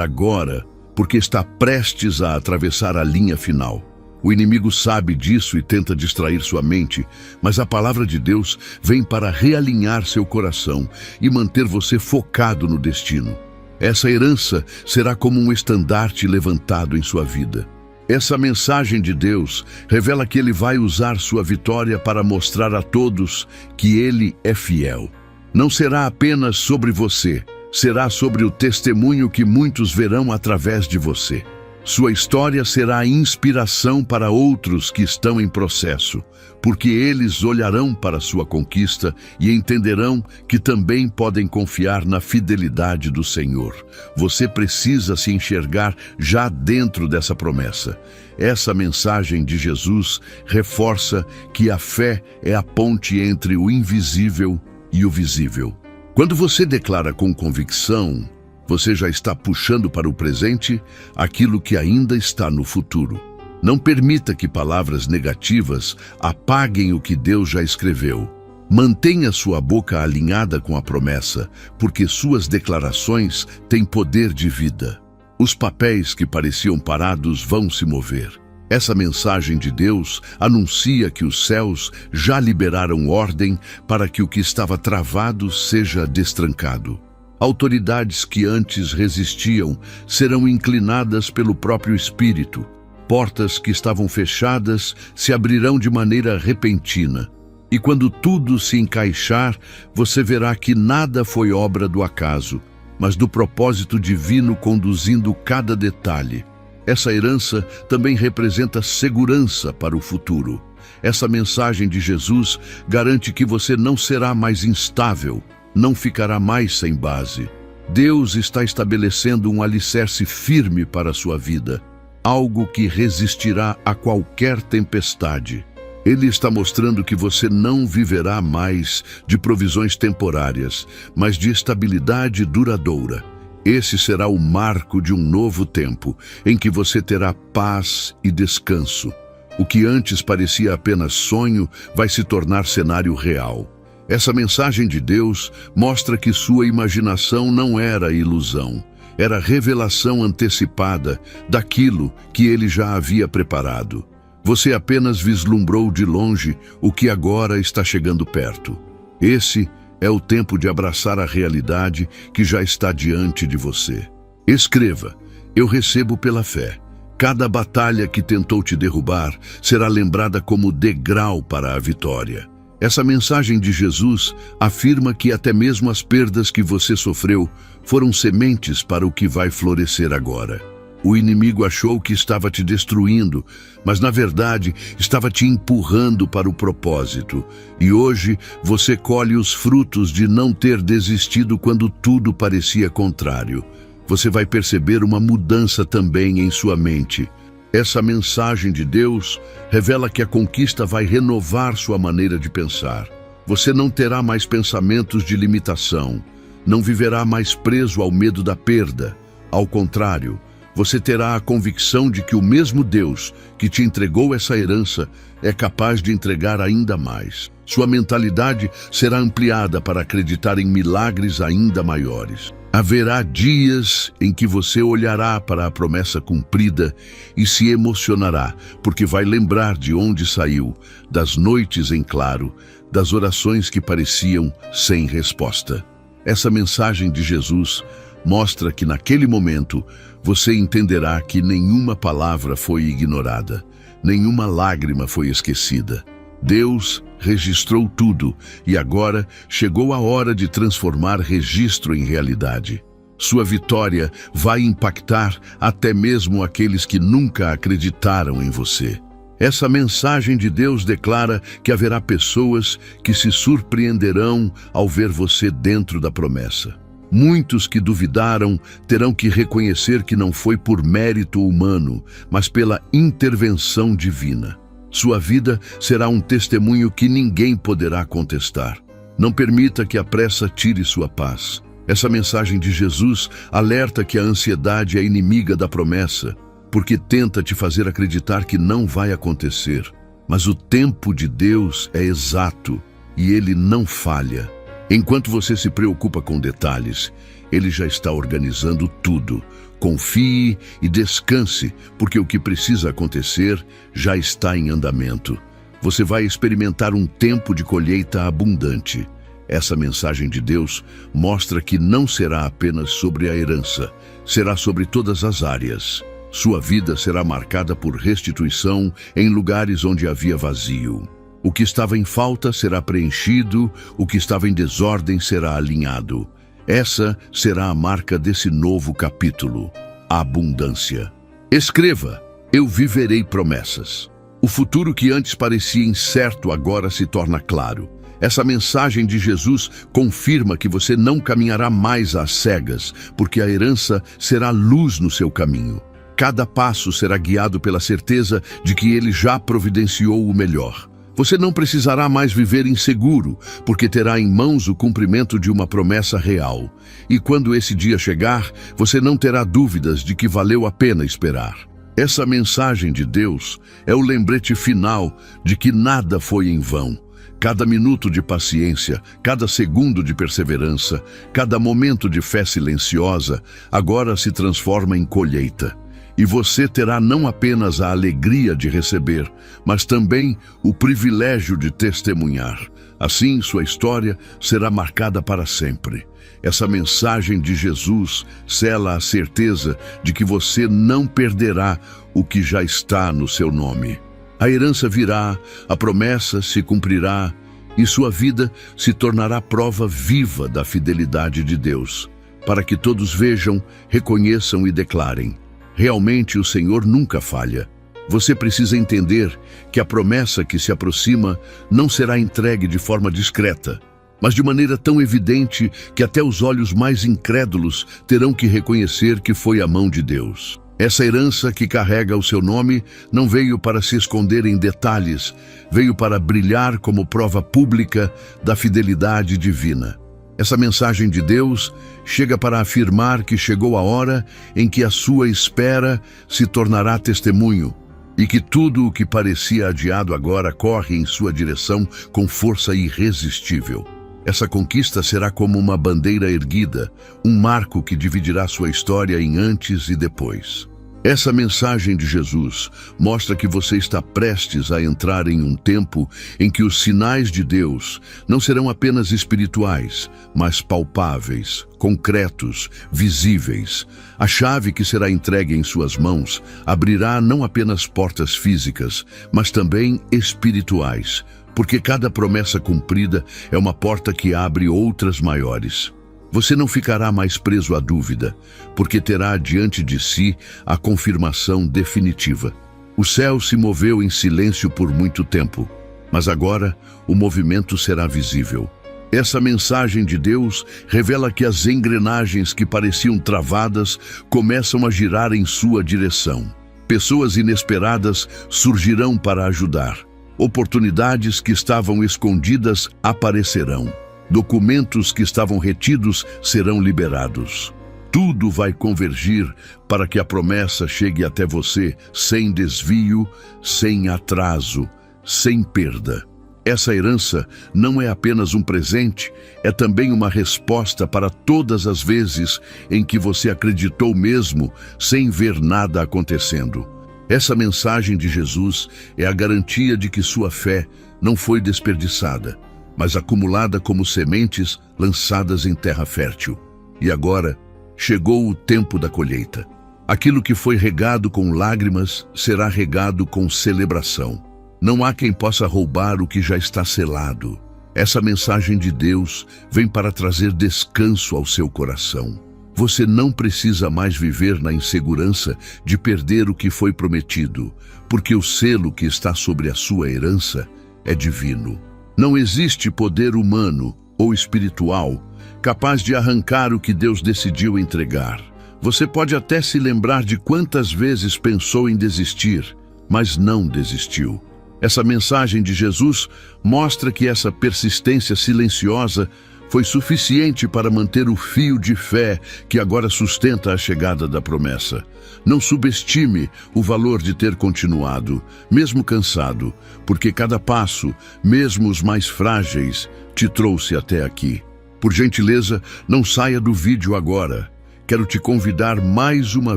agora, porque está prestes a atravessar a linha final. O inimigo sabe disso e tenta distrair sua mente, mas a palavra de Deus vem para realinhar seu coração e manter você focado no destino. Essa herança será como um estandarte levantado em sua vida. Essa mensagem de Deus revela que Ele vai usar sua vitória para mostrar a todos que Ele é fiel. Não será apenas sobre você, será sobre o testemunho que muitos verão através de você. Sua história será inspiração para outros que estão em processo, porque eles olharão para sua conquista e entenderão que também podem confiar na fidelidade do Senhor. Você precisa se enxergar já dentro dessa promessa. Essa mensagem de Jesus reforça que a fé é a ponte entre o invisível e o visível. Quando você declara com convicção, você já está puxando para o presente aquilo que ainda está no futuro. Não permita que palavras negativas apaguem o que Deus já escreveu. Mantenha sua boca alinhada com a promessa, porque suas declarações têm poder de vida. Os papéis que pareciam parados vão se mover. Essa mensagem de Deus anuncia que os céus já liberaram ordem para que o que estava travado seja destrancado. Autoridades que antes resistiam serão inclinadas pelo próprio Espírito. Portas que estavam fechadas se abrirão de maneira repentina. E quando tudo se encaixar, você verá que nada foi obra do acaso, mas do propósito divino conduzindo cada detalhe. Essa herança também representa segurança para o futuro. Essa mensagem de Jesus garante que você não será mais instável, não ficará mais sem base. Deus está estabelecendo um alicerce firme para a sua vida, algo que resistirá a qualquer tempestade. Ele está mostrando que você não viverá mais de provisões temporárias, mas de estabilidade duradoura. Esse será o marco de um novo tempo, em que você terá paz e descanso. O que antes parecia apenas sonho vai se tornar cenário real. Essa mensagem de Deus mostra que sua imaginação não era ilusão, era revelação antecipada daquilo que Ele já havia preparado. Você apenas vislumbrou de longe o que agora está chegando perto. Esse é o tempo de abraçar a realidade que já está diante de você. Escreva: eu recebo pela fé. Cada batalha que tentou te derrubar será lembrada como degrau para a vitória. Essa mensagem de Jesus afirma que até mesmo as perdas que você sofreu foram sementes para o que vai florescer agora. O inimigo achou que estava te destruindo, mas na verdade estava te empurrando para o propósito. E hoje você colhe os frutos de não ter desistido quando tudo parecia contrário. Você vai perceber uma mudança também em sua mente. Essa mensagem de Deus revela que a conquista vai renovar sua maneira de pensar. Você não terá mais pensamentos de limitação, não viverá mais preso ao medo da perda. Ao contrário, você terá a convicção de que o mesmo Deus que te entregou essa herança é capaz de entregar ainda mais. Sua mentalidade será ampliada para acreditar em milagres ainda maiores. Haverá dias em que você olhará para a promessa cumprida e se emocionará, porque vai lembrar de onde saiu, das noites em claro, das orações que pareciam sem resposta. Essa mensagem de Jesus mostra que naquele momento você entenderá que nenhuma palavra foi ignorada, nenhuma lágrima foi esquecida. Deus registrou tudo e agora chegou a hora de transformar registro em realidade. Sua vitória vai impactar até mesmo aqueles que nunca acreditaram em você. Essa mensagem de Deus declara que haverá pessoas que se surpreenderão ao ver você dentro da promessa. Muitos que duvidaram terão que reconhecer que não foi por mérito humano, mas pela intervenção divina. Sua vida será um testemunho que ninguém poderá contestar. Não permita que a pressa tire sua paz. Essa mensagem de Jesus alerta que a ansiedade é inimiga da promessa, porque tenta te fazer acreditar que não vai acontecer. Mas o tempo de Deus é exato e Ele não falha. Enquanto você se preocupa com detalhes, Ele já está organizando tudo. Confie e descanse, porque o que precisa acontecer já está em andamento. Você vai experimentar um tempo de colheita abundante. Essa mensagem de Deus mostra que não será apenas sobre a herança, será sobre todas as áreas. Sua vida será marcada por restituição em lugares onde havia vazio. O que estava em falta será preenchido, o que estava em desordem será alinhado. Essa será a marca desse novo capítulo, a abundância. Escreva: eu viverei promessas. O futuro que antes parecia incerto agora se torna claro. Essa mensagem de Jesus confirma que você não caminhará mais às cegas, porque a herança será luz no seu caminho. Cada passo será guiado pela certeza de que Ele já providenciou o melhor. Você não precisará mais viver inseguro, porque terá em mãos o cumprimento de uma promessa real. E quando esse dia chegar, você não terá dúvidas de que valeu a pena esperar. Essa mensagem de Deus é o lembrete final de que nada foi em vão. Cada minuto de paciência, cada segundo de perseverança, cada momento de fé silenciosa, agora se transforma em colheita. E você terá não apenas a alegria de receber, mas também o privilégio de testemunhar. Assim, sua história será marcada para sempre. Essa mensagem de Jesus sela a certeza de que você não perderá o que já está no seu nome. A herança virá, a promessa se cumprirá e sua vida se tornará prova viva da fidelidade de Deus, para que todos vejam, reconheçam e declarem: realmente o Senhor nunca falha. Você precisa entender que a promessa que se aproxima não será entregue de forma discreta, mas de maneira tão evidente que até os olhos mais incrédulos terão que reconhecer que foi a mão de Deus. Essa herança que carrega o seu nome não veio para se esconder em detalhes, veio para brilhar como prova pública da fidelidade divina. Essa mensagem de Deus chega para afirmar que chegou a hora em que a sua espera se tornará testemunho e que tudo o que parecia adiado agora corre em sua direção com força irresistível. Essa conquista será como uma bandeira erguida, um marco que dividirá sua história em antes e depois. Essa mensagem de Jesus mostra que você está prestes a entrar em um tempo em que os sinais de Deus não serão apenas espirituais, mas palpáveis, concretos, visíveis. A chave que será entregue em suas mãos abrirá não apenas portas físicas, mas também espirituais, porque cada promessa cumprida é uma porta que abre outras maiores. Você não ficará mais preso à dúvida, porque terá diante de si a confirmação definitiva. O céu se moveu em silêncio por muito tempo, mas agora o movimento será visível. Essa mensagem de Deus revela que as engrenagens que pareciam travadas começam a girar em sua direção. Pessoas inesperadas surgirão para ajudar. Oportunidades que estavam escondidas aparecerão. Documentos que estavam retidos serão liberados. Tudo vai convergir para que a promessa chegue até você sem desvio, sem atraso, sem perda. Essa herança não é apenas um presente, é também uma resposta para todas as vezes em que você acreditou mesmo sem ver nada acontecendo. Essa mensagem de Jesus é a garantia de que sua fé não foi desperdiçada, mas acumulada como sementes lançadas em terra fértil. E agora chegou o tempo da colheita. Aquilo que foi regado com lágrimas será regado com celebração. Não há quem possa roubar o que já está selado. Essa mensagem de Deus vem para trazer descanso ao seu coração. Você não precisa mais viver na insegurança de perder o que foi prometido, porque o selo que está sobre a sua herança é divino. Não existe poder humano ou espiritual capaz de arrancar o que Deus decidiu entregar. Você pode até se lembrar de quantas vezes pensou em desistir, mas não desistiu. Essa mensagem de Jesus mostra que essa persistência silenciosa foi suficiente para manter o fio de fé que agora sustenta a chegada da promessa. Não subestime o valor de ter continuado, mesmo cansado, porque cada passo, mesmo os mais frágeis, te trouxe até aqui. Por gentileza, não saia do vídeo agora. Quero te convidar mais uma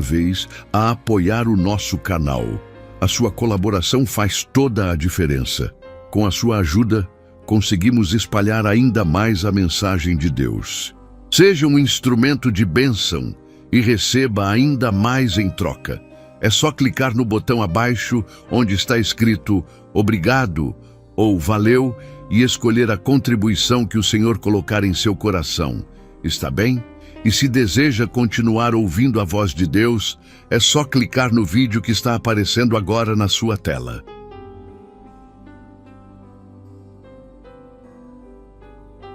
vez a apoiar o nosso canal. A sua colaboração faz toda a diferença. Com a sua ajuda, conseguimos espalhar ainda mais a mensagem de Deus. Seja um instrumento de bênção e receba ainda mais em troca. É só clicar no botão abaixo onde está escrito "Obrigado" ou "Valeu" e escolher a contribuição que o Senhor colocar em seu coração. Está bem? E se deseja continuar ouvindo a voz de Deus, é só clicar no vídeo que está aparecendo agora na sua tela.